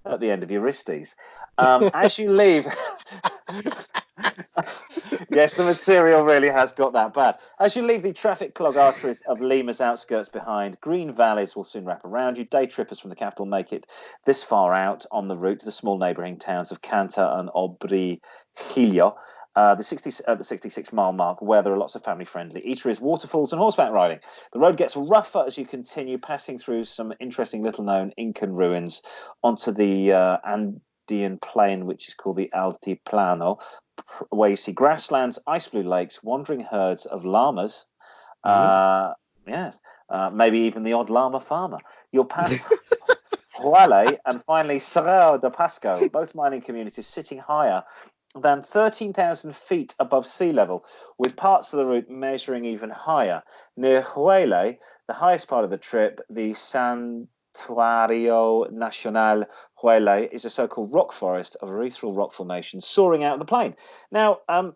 at the end of Eurystes. As you leave... Yes, the material really has got that bad. As you leave the traffic-clogged arteries of Lima's outskirts behind, green valleys will soon wrap around you. Day trippers from the capital make it this far out on the route to the small neighbouring towns of Canta and Obrijillo. The 66-mile mark, where there are lots of family-friendly eateries, waterfalls, and horseback riding. The road gets rougher as you continue, passing through some interesting little-known Incan ruins onto the Andean plain, which is called the Altiplano, where you see grasslands, ice blue lakes, wandering herds of llamas. Maybe even the odd llama farmer. You'll pass Huale and finally Cerro de Pasco, both mining communities sitting higher than 13,000 feet above sea level, with parts of the route measuring even higher. Near Huele, the highest part of the trip, the Santuario Nacional Huele, is a so-called rock forest of ethereal rock formation soaring out of the plain. Now, I'm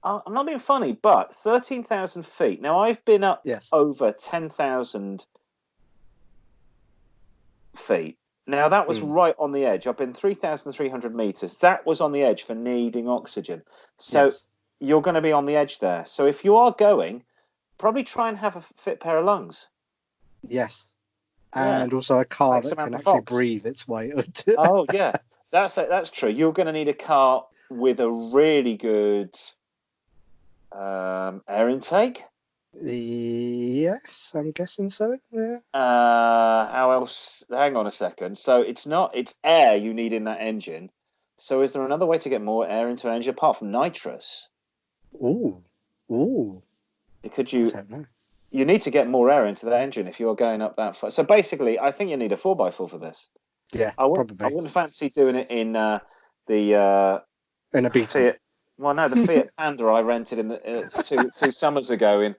not being funny, but 13,000 feet. Now, I've been up over 10,000 feet. Now, that was right on the edge. I've been 3,300 meters. That was on the edge for needing oxygen. So you're going to be on the edge there. So if you are going, probably try and have a fit pair of lungs. Yes. And also a car like that can Samantha actually Fox. breathe its way. Oh, yeah. That's true. You're going to need a car with a really good air intake. Yes, I'm guessing so. Yeah. How else? Hang on a second. So it's air you need in that engine. So is there another way to get more air into an engine apart from nitrous? Ooh. Could I don't know. You need to get more air into that engine if you're going up that far. So basically, I think you need a 4x4 for this. Yeah, probably. I wouldn't fancy doing it in the in a Beetle. Fiat. Well, no, the Fiat Panda I rented in the 2 summers ago in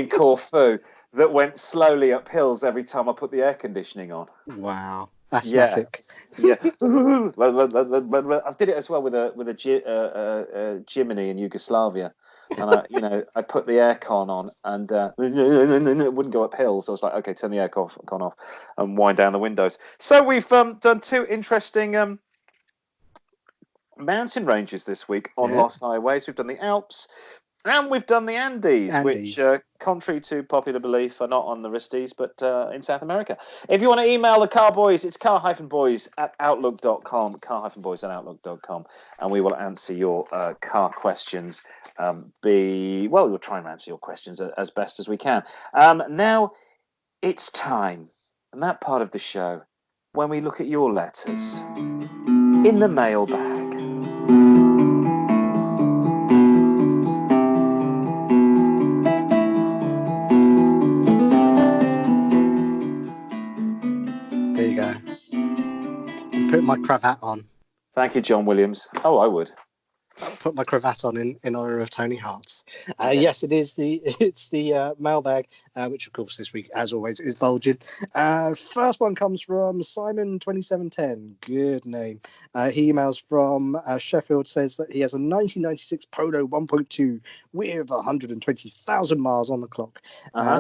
Corfu that went slowly up hills every time I put the air conditioning on. Wow, asthmatic. Yeah. I did it as well with a Jimny in Yugoslavia, and I put the aircon on, and it wouldn't go up hills. So I was like, okay, turn the aircon off, and wind down the windows. So we've done 2 interesting mountain ranges this week on Lost Highways. We've done the Alps. And we've done the Andes. Which, contrary to popular belief, are not on the Risties, but in South America. If you want to email the Car-Boyz, it's car-boys@outlook.com, and we will answer your car questions. We'll try and answer your questions as best as we can. Now, it's time, and that part of the show, when we look at your letters in the mailbag. There you go. I'm putting my cravat on. Thank you, John Williams. Oh, I would. I'll put my cravat on in honour of Tony Hart. Yes, it's the mailbag, which of course this week, as always, is bulging. First one comes from Simon2710. Good name. He emails from Sheffield, says that he has a 1996 Polo 1.2 with 120,000 miles on the clock.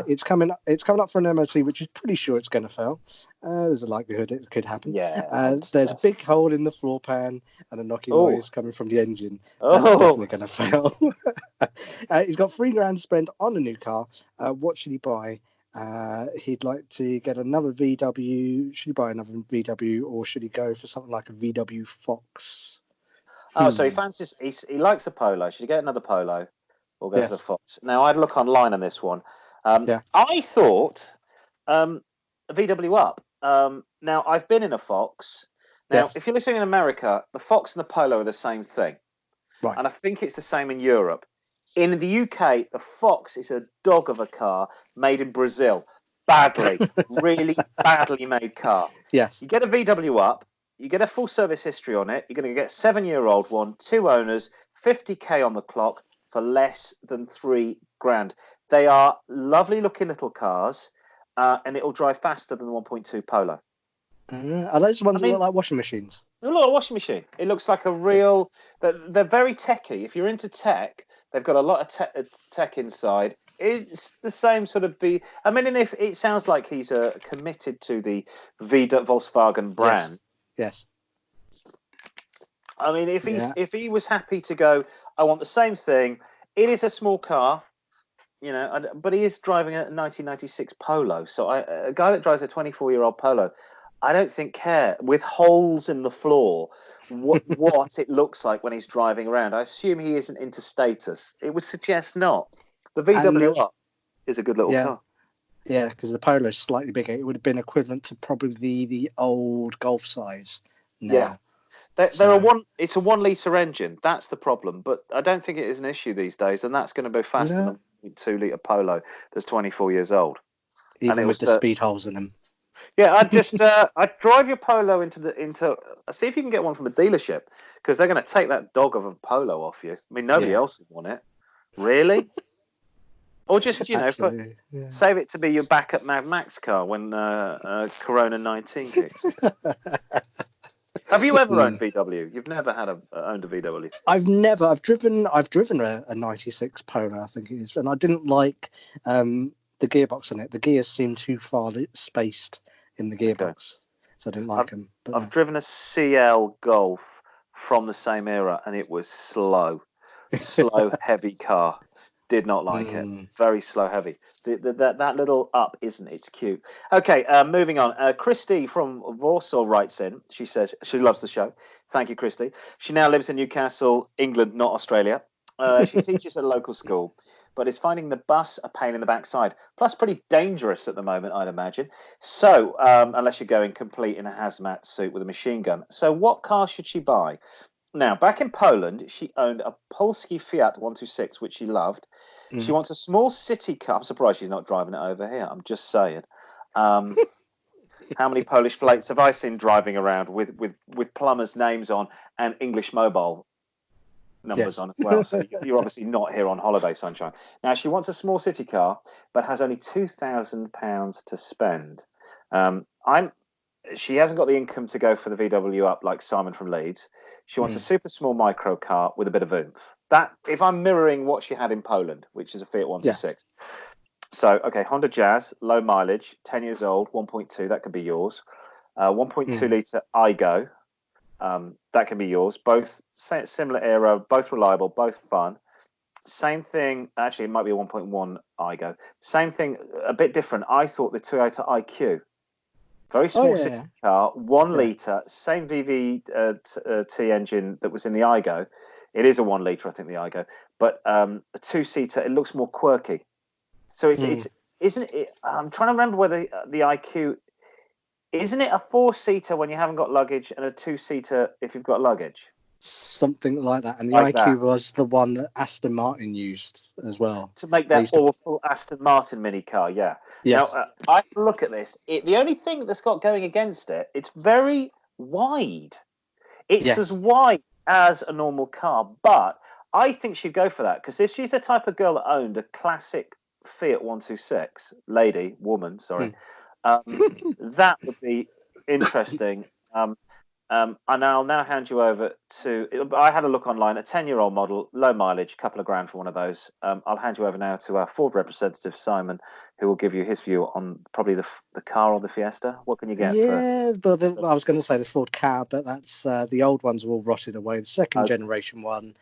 It's coming up for an MOT, which is pretty sure it's going to fail. There's a likelihood it could happen. There's a big hole in the floor pan and a knocking noise coming from the engine. That's definitely going to fail. He's got £3,000 to spend on a new car. What should he buy? He'd like to get another VW. Should he buy another VW, or should he go for something like a VW Fox? So he likes the Polo. Should he get another Polo or go for the Fox? Now, I'd look online on this one. I thought a VW up. Now, I've been in a Fox. Now, if you're listening in America, the Fox and the Polo are the same thing. Right. And I think it's the same in Europe. In the UK, the Fox is a dog of a car made in Brazil. Really badly made car. Yes. You get a VW up, you get a full service history on it. You're going to get a 7-year-old one, 2 owners, 50k on the clock for less than £3,000. They are lovely looking little cars, and it'll drive faster than the 1.2 Polo. Are those the ones that look like washing machines? They look like a washing machine. It looks like a real... They're very techy. If you're into tech, they've got a lot of tech inside. It's the same sort of... and if it sounds like he's committed to the Volkswagen brand. Yes. I mean, if he was happy to go, I want the same thing. It is a small car, but he is driving a 1996 Polo. So a guy that drives a 24-year-old Polo, I don't think care with holes in the floor what it looks like when he's driving around. I assume he isn't into status. It would suggest not. The VW up is a good little car. Yeah, because the Polo is slightly bigger. It would have been equivalent to probably the old Golf size. Now. Yeah, it's a 1 litre engine. That's the problem. But I don't think it is an issue these days, and that's going to be faster than a 2 litre Polo that's 24 years old. Even with the speed holes in them. Yeah, I'd drive your Polo into see if you can get one from a dealership, because they're going to take that dog of a Polo off you. I mean, nobody else would want it, really. Or just save it to be your backup Mad Max car when Corona 19 kicks. Have you ever owned VW? You've never owned a VW? I've driven a 96 Polo, I think it is, and I didn't like the gearbox in it. The gears seemed too far spaced in the gearbox. so I didn't like them. But I've driven a CL Golf from the same era, and it was slow, heavy car. Did not like it. Very slow, heavy. That little up isn't. It's cute. Okay, moving on. Christy from Warsaw writes in. She says she loves the show. Thank you, Christy. She now lives in Newcastle, England, not Australia. She teaches at a local school, but is finding the bus a pain in the backside. Plus, pretty dangerous at the moment, I'd imagine. So, unless you're going complete in a hazmat suit with a machine gun. So, what car should she buy? Now, back in Poland, she owned a Polski Fiat 126, which she loved. She wants a small city car. I'm surprised she's not driving it over here. I'm just saying. How many Polish plates have I seen driving around with plumbers' names on and English mobile numbers on as well? So you're obviously not here on holiday, sunshine. Now, she wants a small city car, but has only £2,000 to spend. She hasn't got the income to go for the VW up like Simon from Leeds. She wants a super small micro car with a bit of oomph. That, if I'm mirroring what she had in Poland, which is a Fiat 126. Yeah. So, okay, Honda Jazz, low mileage, 10 years old, 1.2, that could be yours. 1.2 litre iGo, that can be yours. Both similar era, both reliable, both fun. Same thing, actually, it might be a 1.1 iGo. Same thing, a bit different. I thought the Toyota IQ. Very small city car, 1 litre, same VVT engine that was in the iGo. It is a 1 litre, I think, the iGo. But a 2-seater, it looks more quirky. So it's isn't it? I'm trying to remember whether the IQ, isn't it a 4-seater when you haven't got luggage and a 2-seater if you've got luggage? Something like that. And the IQ was the one that Aston Martin used as well. To make that awful Aston Martin mini car, yeah. Yes. Now, I look at this. The only thing that's got going against it, it's very wide. It's as wide as a normal car, but I think she'd go for that, because if she's the type of girl that owned a classic Fiat 126, woman, that would be interesting. And I'll now hand you over to. I had a look online, a 10-year-old model, low mileage, couple of grand for one of those. I'll hand you over now to our Ford representative, Simon, who will give you his view on probably the car or the Fiesta. What can you get? Yeah, but I was going to say the Ford Car, but that's the old ones are all rotted away. The second generation one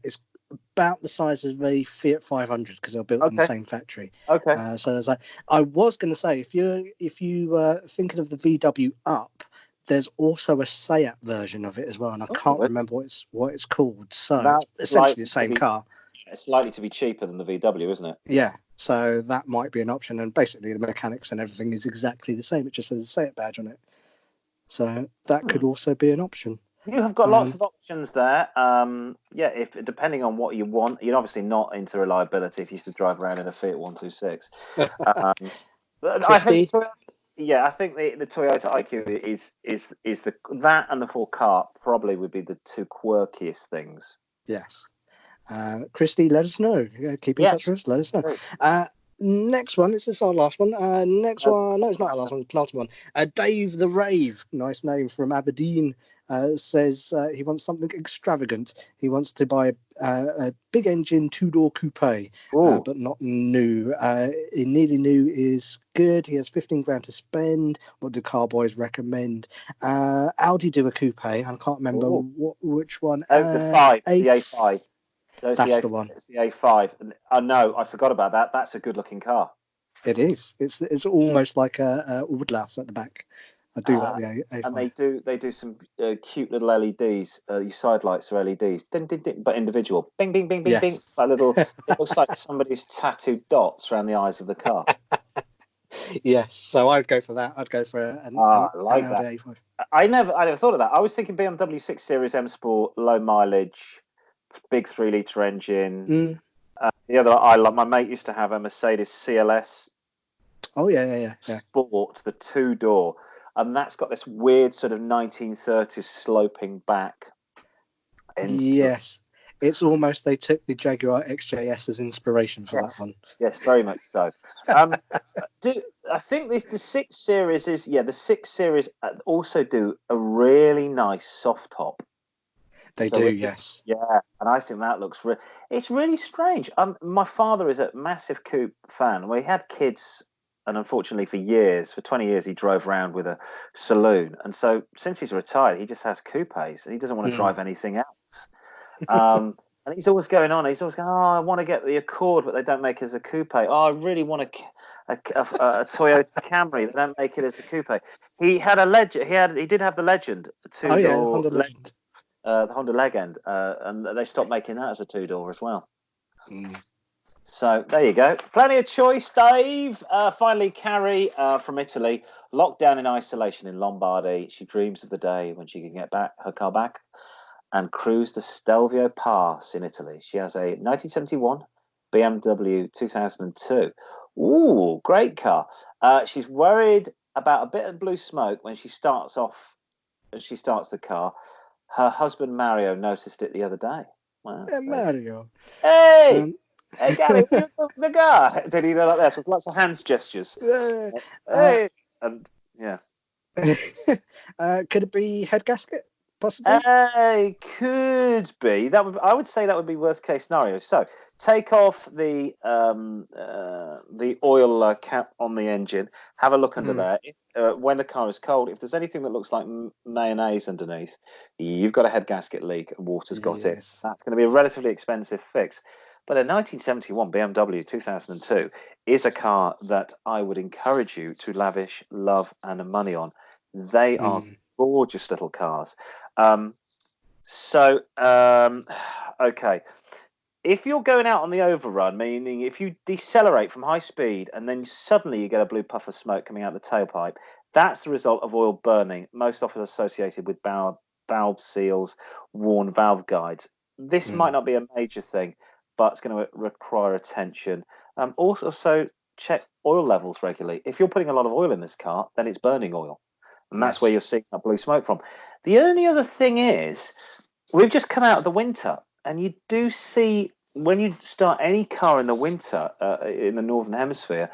is about the size of a Fiat 500 because they're built in the same factory. Okay. So it's like, I was going to say, if you thinking of the VW Up, there's also a Seat version of it as well, and I can't remember what it's called. So it's essentially the same car. It's likely to be cheaper than the VW, isn't it? Yeah, so that might be an option, and basically the mechanics and everything is exactly the same. It just has a Seat badge on it, so that could also be an option. You have got lots of options there. If depending on what you want, you're obviously not into reliability if you used to drive around in a Fiat 126. I think the Toyota IQ is that and the Ford Car probably would be the two quirkiest things. Yes. Christy, let us know. Keep in touch with us. Let us know. Next one. Is this our last one? Next one. No, it's not our last one. It's the penultimate one. Dave the Rave, nice name, from Aberdeen, says he wants something extravagant. He wants to buy a big engine 2-door coupe, but not new. Nearly new is good. He has 15 grand to spend. What do Car-Boyz recommend? Audi do a coupe. I can't remember which one. The A5. That's the one. It's the A5. No, I forgot about that. That's a good-looking car. It is. It's almost like a woodlouse at the back. I do like the A5. And they do some cute little LEDs. Your side lights are LEDs, ding, ding, ding, but individual. Bing, bing, bing, bing, bing. Like little. It looks like somebody's tattooed dots around the eyes of the car. Yes, so I'd go for that. I'd go for an Audi A5. I never thought of that. I was thinking BMW 6 Series M Sport, low mileage, big 3-litre engine. The other, I love. My mate used to have a Mercedes CLS. Oh yeah. Sport, the 2-door, and that's got this weird sort of 1930s sloping back. Yes, it's almost they took the Jaguar XJS as inspiration for that one. Yes, very much so. I think the 6 Series is the 6 Series also do a really nice soft top. They do, yes. Yeah, and I think that looks it's really strange. My father is a massive coupe fan. We had kids And unfortunately, for 20 years, he drove around with a saloon. And so since he's retired, he just has coupes and he doesn't want to drive anything else. And he's always going on. He's always going, I want to get the Accord, but they don't make it as a coupe. Oh, I really want a Toyota Camry. They don't make it as a coupe. He had a legend. He did have the Legend, Honda Legend. The Honda Legend, and they stopped making that as a two-door as well. So there you go. Plenty of choice, Dave. Finally, Carrie from Italy, locked down in isolation in Lombardy. She dreams of the day when she can get her car back and cruise the Stelvio Pass in Italy. She has a 1971 BMW 2002. Ooh, great car. She's worried about a bit of blue smoke when she starts the car. Her husband, Mario, noticed it the other day. Wow. Hey, Mario. Hey! Hey, Gary, the guy. Did he know like this with lots of hands gestures? Hey! And yeah. Could it be head gasket? Possibly. Could be. I would say that would be worst case scenario. So take off the oil cap on the engine. Have a look under there. When the car is cold, if there's anything that looks like mayonnaise underneath, you've got a head gasket leak and water's got it. That's going to be a relatively expensive fix. But a 1971 BMW 2002 is a car that I would encourage you to lavish love and money on. They are gorgeous little cars. Okay. If you're going out on the overrun, meaning if you decelerate from high speed and then suddenly you get a blue puff of smoke coming out the tailpipe, that's the result of oil burning, most often associated with valve seals, worn valve guides. This might not be a major thing, but it's going to require attention. Also, check oil levels regularly. If you're putting a lot of oil in this car, then it's burning oil. And that's where you're seeing that blue smoke from. The only other thing is, we've just come out of the winter, and you do see, when you start any car in the winter in the Northern Hemisphere,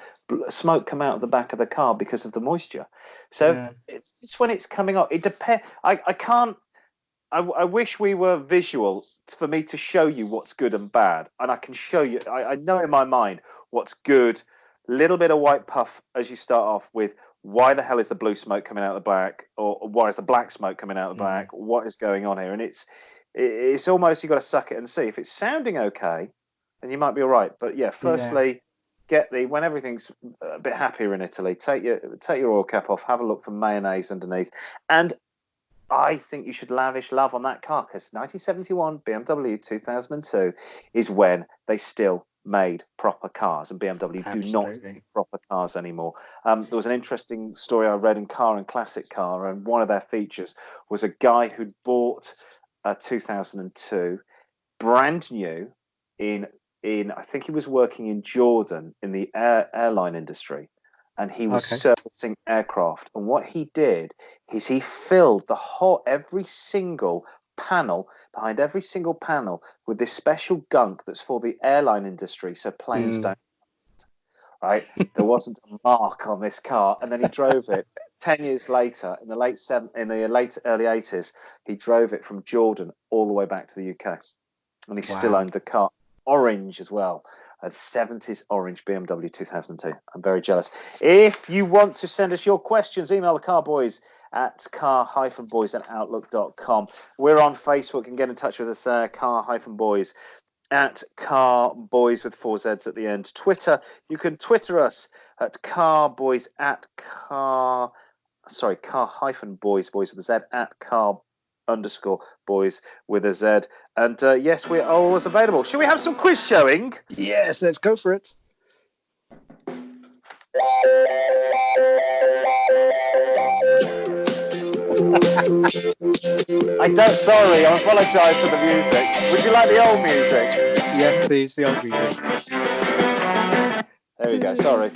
smoke come out of the back of the car because of the moisture. So it's when it's coming up. It depends. I wish we were visual for me to show you what's good and bad. And I can show you, I know in my mind what's good. Little bit of white puff as you start off with. Why the hell is the blue smoke coming out of the back? Or why is the black smoke coming out of the back? What is going on here? And it's almost, you've got to suck it and see. If it's sounding okay, then you might be all right. But yeah, firstly, when everything's a bit happier in Italy, take your oil cap off, have a look for mayonnaise underneath. And I think you should lavish love on that car, because 1971 BMW 2002 is when they still made proper cars, and BMW do not make proper cars anymore. There was an interesting story I read in Car and Classic Car, and one of their features was a guy who'd bought a 2002 brand new in I think he was working in Jordan in the airline industry, and he was servicing aircraft. And what he did is he filled every single panel, behind every single panel, with this special gunk that's for the airline industry, so planes don't rust, right? There wasn't a mark on this car. And then he drove it 10 years later, in the early 80s, he drove it from Jordan all the way back to the UK. And he still owned the car. Orange as well. A 70s orange BMW 2002. I'm very jealous. If you want to send us your questions, email the Car-Boyz at car-boys@outlook.com. We're on Facebook, and get in touch with us there, car-boys at Car-Boyz with 4 Z's at the end. Twitter, you can Twitter us at Car-Boyz at car-boys, boys with a Z, at car_boys with a Z. And yes, we are always available. Should we have some quiz showing? Yes, let's go for it. I apologise for the music. Would you like the old music? Yes, please, the old music. There we go, sorry.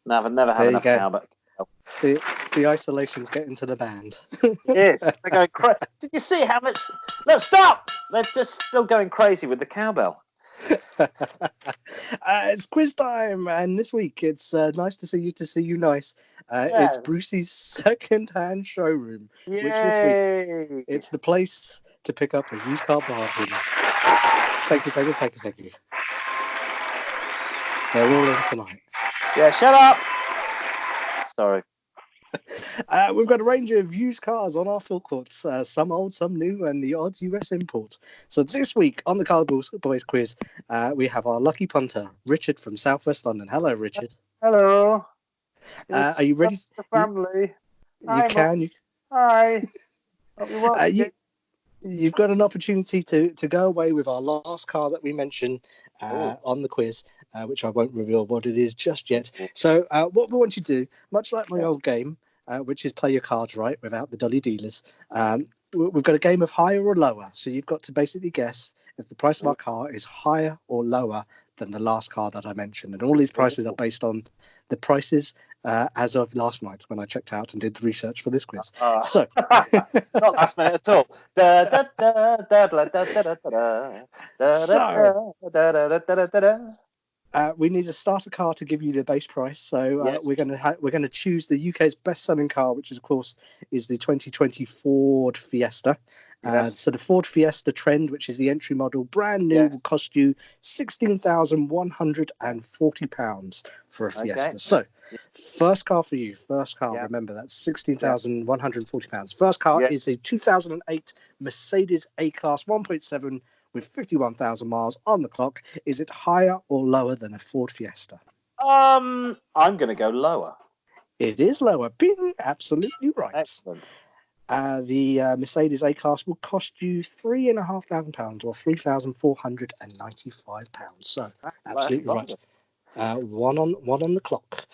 No, I've never had enough cowbell. The isolation's getting to the band. Yes, they're going crazy. Did you see how much? Look, stop! They're just still going crazy with the cowbell. It's quiz time, and this week it's nice to see you nice. It's Brucey's second-hand showroom, which this week it's the place to pick up a used car bargain. Thank you. They're all in tonight. Yeah, shut up. Sorry. We've got a range of used cars on our forecourts, some old, some new, and the odd US import. So this week on the Car-Boyz quiz, we have our lucky punter, Richard from Southwest London. Hello, Richard. Hello. Are you ready? The family. Hi. Hi. You've got an opportunity to go away with our last car that we mentioned on the quiz, which I won't reveal what it is just yet. So what we want you to do, much like my old game, which is play your cards right without the dolly dealers, we've got a game of higher or lower. So you've got to basically guess if the price of our car is higher or lower than the last car that I mentioned. And all these prices are based on the prices as of last night when I checked out and did the research for this quiz. So not last minute at all. We need a starter car to give you the base price. So we're going to choose the UK's best-selling car, which of course is the 2020 Ford Fiesta. So the Ford Fiesta Trend, which is the entry model, brand new, will cost you £16,140 for a Fiesta. So first car for you. Remember, that's £16,140. First car is a 2008 Mercedes A-Class 1.7 with 51,000 miles on the clock. Is it higher or lower than a Ford Fiesta? I'm going to go lower. It is lower. Bing, absolutely right. Excellent. The Mercedes A-Class will cost you £3,500 or £3,495. So absolutely right. One on the clock.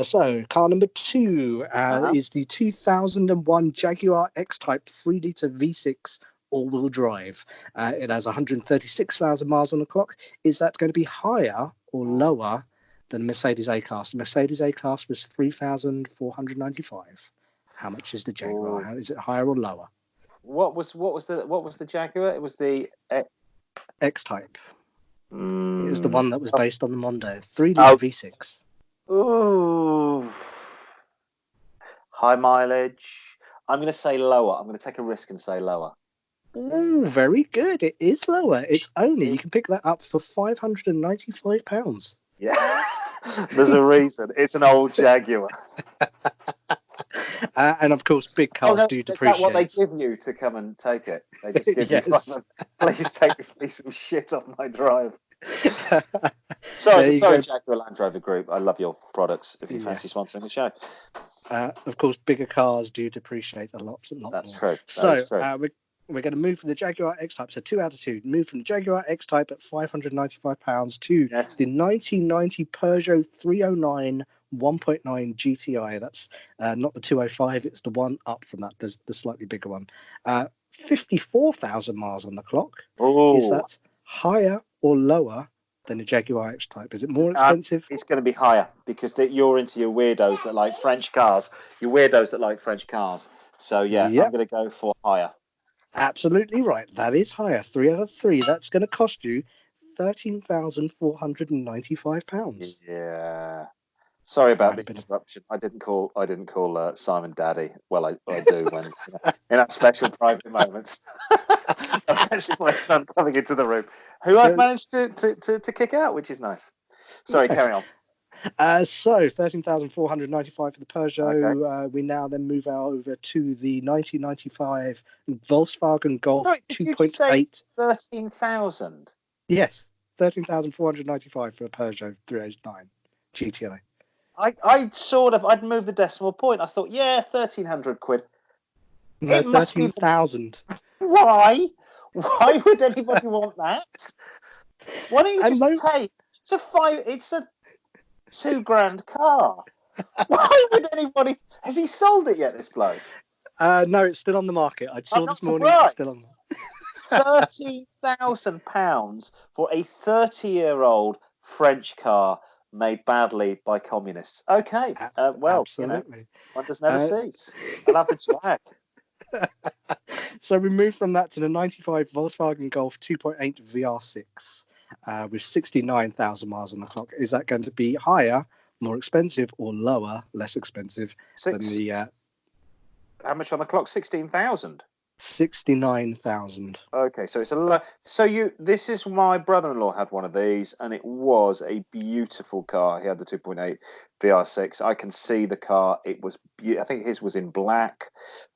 So car number 2 is the 2001 Jaguar X-Type 3-litre V6 all-wheel drive. It has 136,000 miles on the clock. Is that going to be higher or lower than the Mercedes A-Class? The Mercedes A-Class was 3,495. How much is the Jaguar? Is it higher or lower? What was the Jaguar? It was the X-Type. It was the one that was based on the Mondo. 3-litre V6. Ooh. High mileage. I'm going to say lower. I'm going to take a risk and say lower. Ooh, very good. It is lower. It's only, you can pick that up for £595. Yeah. There's a reason. It's an old Jaguar. And of course, big cars do depreciate. Is that what they give you to come and take it? They just give you please take this piece of shit off my drive. Sorry, Jaguar Land Rover Group. I love your products. If you fancy sponsoring the show. Of course, bigger cars do depreciate a lot. That's more. True. So we're going to move from the Jaguar X-Type. So 2 out of 2. Move from the Jaguar X-Type at £595 to the 1990 Peugeot 309 1.9 GTI. That's not the 205. It's the one up from that, the slightly bigger one. 54,000 miles on the clock. Ooh. Is that higher or lower than the Jaguar X-Type? Is it more expensive? It's going to be higher because you're into your weirdos that like French cars. So I'm going to go for higher. Absolutely right. That is higher. 3 out of 3. That's going to cost you £13,495. Yeah. Sorry about the interruption. I didn't call Simon Daddy. Well, I do when in our special private moments. That's actually my son coming into the room, who I've managed to kick out, which is nice. Sorry, carry on. So 13,495 for the Peugeot. We now then move over to the 1995 Volkswagen Golf 2.8. 13,000. Yes, 13,495 for a Peugeot 309 GTI. I'd moved the decimal point. I thought, 1,300 quid. No, it must 13,000. Why? Why would anybody want that? Why don't you just take? It's a £2,000 car. Why would anybody? Has he sold it yet? This bloke? No, it's still on the market. I saw this morning. It's still on. £13,000 for a 30-year-old French car made badly by communists. Okay, absolutely. One does never cease. I love the Jag. So we moved from that to the 95 Volkswagen Golf 2.8 VR6. with 69,000 miles on the clock. Is that going to be higher, more expensive, or lower, less expensive than the... How much on the clock? 16,000. 69,000. Okay, so it's a lot. So this is my brother-in-law had one of these, and it was a beautiful car. He had the 2.8 VR6. I can see the car. It was. I think his was in black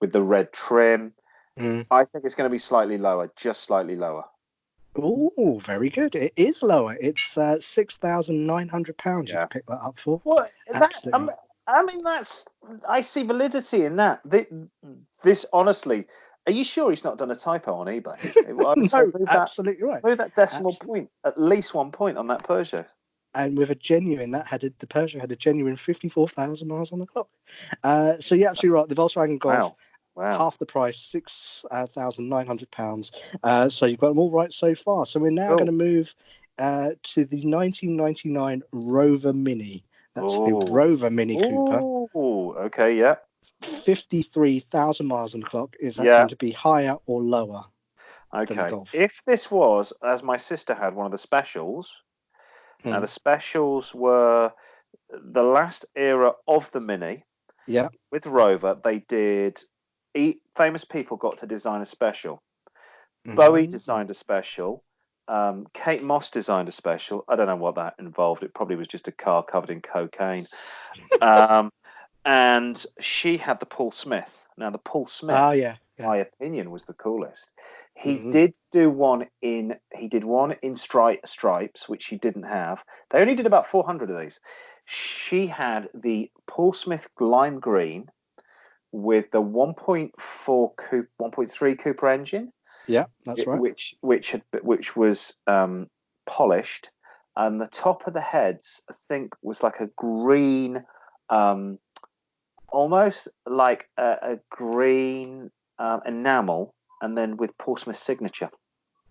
with the red trim. I think it's going to be slightly lower, just slightly lower. Oh, very good. It is lower. It's £6,900 you can pick that up for. What? Absolutely. I mean, I see validity in that. This honestly, are you sure he's not done a typo on eBay? No, absolutely right. Move that decimal point, at least 1 point on that Peugeot. And with the Peugeot had a genuine 54,000 miles on the clock. So you're absolutely right. The Volkswagen Golf, half the price, £6,900. So you've got them all right so far. So we're now going to move to the 1999 Rover Mini. That's the Rover Mini Cooper. Oh, okay, yeah. 53,000 miles on the clock. Is that going to be higher or lower than the Golf? If this was, as my sister had, one of the specials, now the specials were the last era of the Mini. Yeah. With Rover, they did. Famous people got to design a special. Bowie designed a special. Kate Moss designed a special. I don't know what that involved. It probably was just a car covered in cocaine. And she had the Paul Smith. Now, the Paul Smith, in my opinion, was the coolest. He did one in stripes, which she didn't have. They only did about 400 of these. She had the Paul Smith lime green with the 1.3 Cooper engine. Yeah, that's right. Which was polished, and the top of the heads, I think, was like a green, almost like a green enamel, and then with Paul Smith's signature.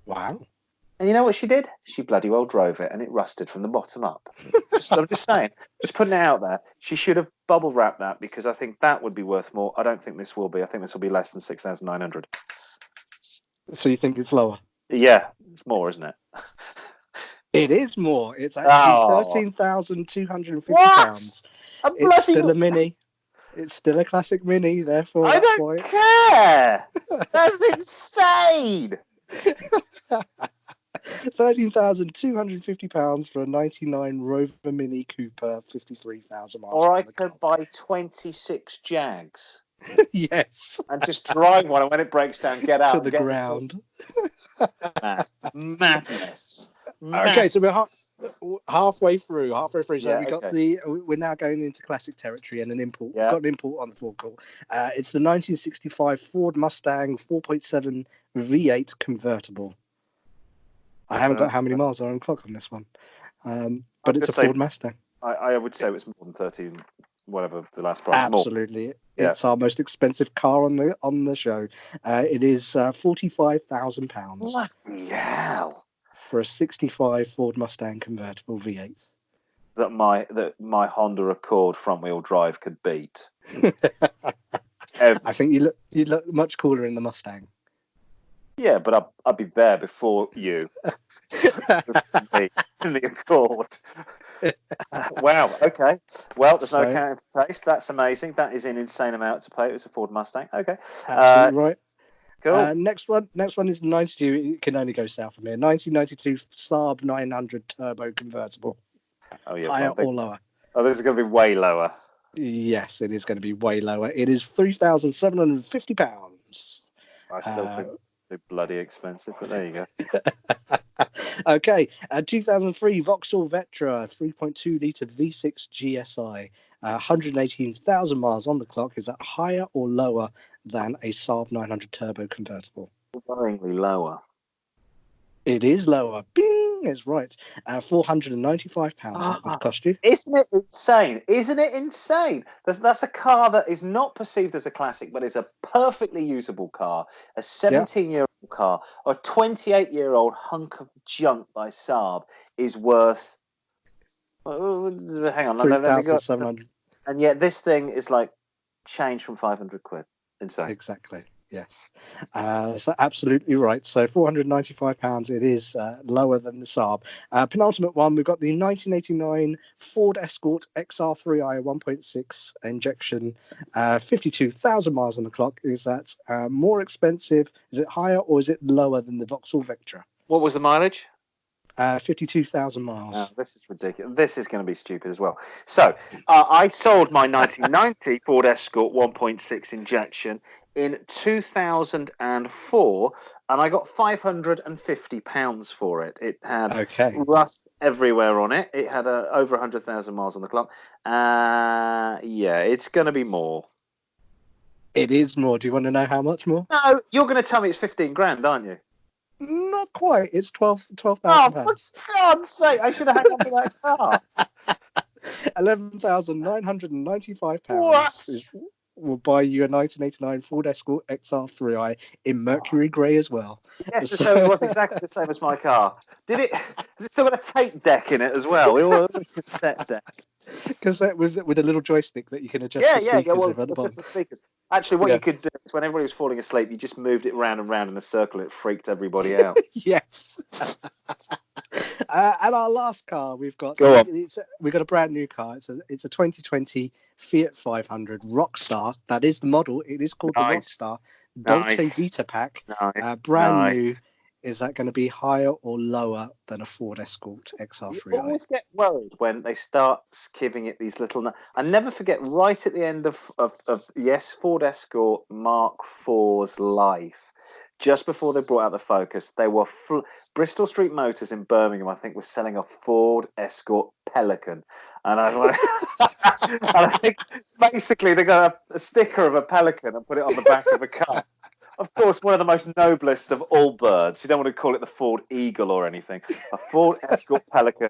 Wow! And you know what she did? She bloody well drove it, and it rusted from the bottom up. I'm just saying, just putting it out there. She should have bubble wrapped that, because I think that would be worth more. I don't think this will be. I think this will be less than 6,900. So you think it's lower? Yeah, it's more, isn't it? It is more. It's actually £13,250. It's still a Mini. It's still a classic Mini, therefore I don't care. That's insane. £13,250 for a 99 Rover Mini Cooper, 53,000 miles. Or I could buy 26 Jags. Yes. And just drive one, and when it breaks down, get out to the ground. Madness. Okay, so we're halfway through. So we're now going into classic territory and an import. We've got an import on the forecourt. It's the 1965 Ford Mustang 4.7 V8 convertible. I haven't got how many miles are on clock on this one, but it's a Ford Mustang. I would say it was more than 13. Whatever the last price. Absolutely, it's our most expensive car on the show. It is £45,000. Yeah. For a '65 Ford Mustang convertible V8. That my Honda Accord front wheel drive could beat. I think you look much cooler in the Mustang. Yeah, but I'd be there before you. In the Accord. Wow. Okay. Well, there's no counting for taste. That's amazing. That is an insane amount to pay. It was a Ford Mustang. Okay. Absolutely right. Cool. Next one is 92. It can only go south from here. 1992 Saab 900 turbo convertible. Oh yeah. Higher or lower? Oh, this is going to be way lower. Yes, it is going to be way lower. It is £3,750. I still think it's bloody expensive, but there you go. Okay, 2003 Vauxhall Vectra 3.2 litre V6 GSI, 118,000 miles on the clock. Is that higher or lower than a Saab 900 turbo convertible? Worryingly lower. It is lower. Bing! It's right. £495 that would cost you. Isn't it insane? Isn't it insane? That's a car that is not perceived as a classic, but is a perfectly usable car. A 17-year-old car, or a 28-year-old hunk of junk by Saab is worth. Hang on, £3,700. And yet this thing is like change from £500. Insane. Exactly. Yes, so absolutely right. So £495, it is lower than the Saab. Penultimate one, we've got the 1989 Ford Escort XR3i 1.6 injection, 52,000 miles on the clock. Is that more expensive? Is it higher or is it lower than the Vauxhall Vectra? What was the mileage? 52,000 miles. Oh, this is ridiculous. This is going to be stupid as well. So I sold my 1990 Ford Escort 1.6 injection in 2004, and I got £550 for it. It had rust everywhere on it. It had over 100,000 miles on the clock. Yeah, it's going to be more. It is more. Do you want to know how much more? No, you're going to tell me it's 15 grand, aren't you? Not quite. It's £12,000. Oh, for God's sake! I should have hung on to that car. £11,995 will buy you a 1989 Ford Escort XR3i in Mercury Grey as well. Yes, so it was exactly the same as my car. Has it still got a tape deck in it as well? It was a cassette deck. Cassette with a little joystick that you can adjust the speakers with at the bottom. The speakers. Actually, what you could do is when everybody was falling asleep, you just moved it round and round in a circle. It freaked everybody out. Yes. And our last car, we've got a brand new car. It's a 2020 Fiat 500 Rockstar. That is the model. It is called the Rockstar Dolce Vita Pack. Brand new. Is that going to be higher or lower than a Ford Escort XR3i? You always get worried when they start giving it these little... I never forget, right at the end of Ford Escort Mark IV's life, just before they brought out the Focus, they were... Bristol Street Motors in Birmingham, I think, was selling a Ford Escort Pelican. And I was like... and I think, basically, they got a sticker of a pelican and put it on the back of a car. Of course, one of the most noblest of all birds. You don't want to call it the Ford Eagle or anything. A Ford Escort Pelican,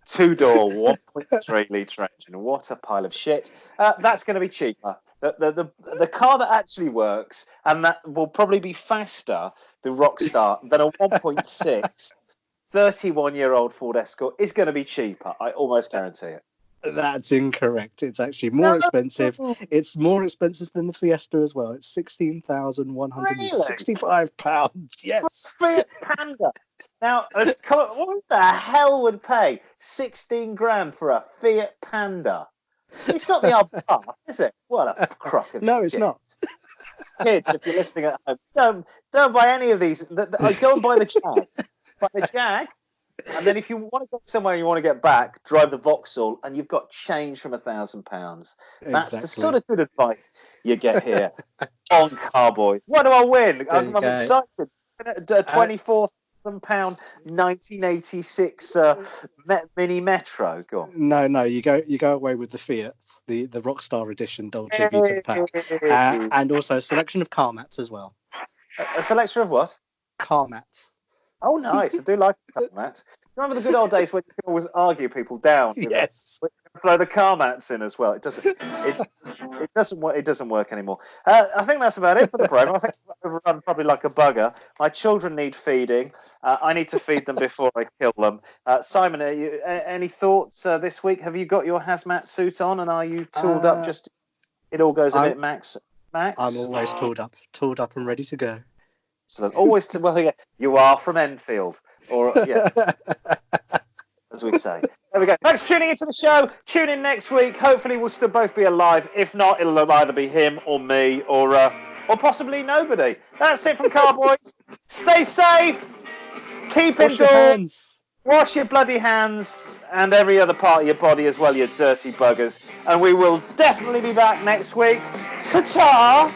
2-door, 1.3 litre engine. What a pile of shit. That's going to be cheaper. The car that actually works, and that will probably be faster, the Rockstar, than a 1.6 31-year-old Ford Escort is going to be cheaper. I almost guarantee it. That's incorrect. It's actually more expensive. It's more expensive than the Fiesta as well. It's £16,165. Yes. Fiat Panda. Now, what the hell would pay 16 grand for a Fiat Panda? It's not the Alps, is it? What a crock of No, it's not. Kids, if you're listening at home, don't buy any of these. Go and buy the Jag. Buy the Jag. And then if you want to go somewhere and you want to get back, drive the Vauxhall, and you've got change from £1,000. That's the sort of good advice you get here on Car-Boyz. What do I win? I'm excited. £24,000 1986 Mini Metro. Go on. No, you go away with the Fiat, the Rockstar Edition Dolce Vita pack, and also a selection of car mats as well. A selection of what? Car mats. Oh, nice. I do like that. Remember the good old days when you could always argue people down? Yes. Throw the car mats in as well. It doesn't work. It doesn't work anymore. I think that's about it for the program. I think I've overrun probably like a bugger. My children need feeding. I need to feed them before I kill them. Simon, any thoughts this week? Have you got your hazmat suit on, and are you tooled up? Just it all goes a bit max. I'm always tooled up and ready to go. So always you are from Enfield, or as we say. There we go. Thanks for tuning into the show. Tune in next week. Hopefully we'll still both be alive. If not, it'll either be him or me or possibly nobody. That's it from Car-Boyz. Stay safe. Keep indoors. Wash your bloody hands and every other part of your body as well, you dirty buggers. And we will definitely be back next week. Ta-ta!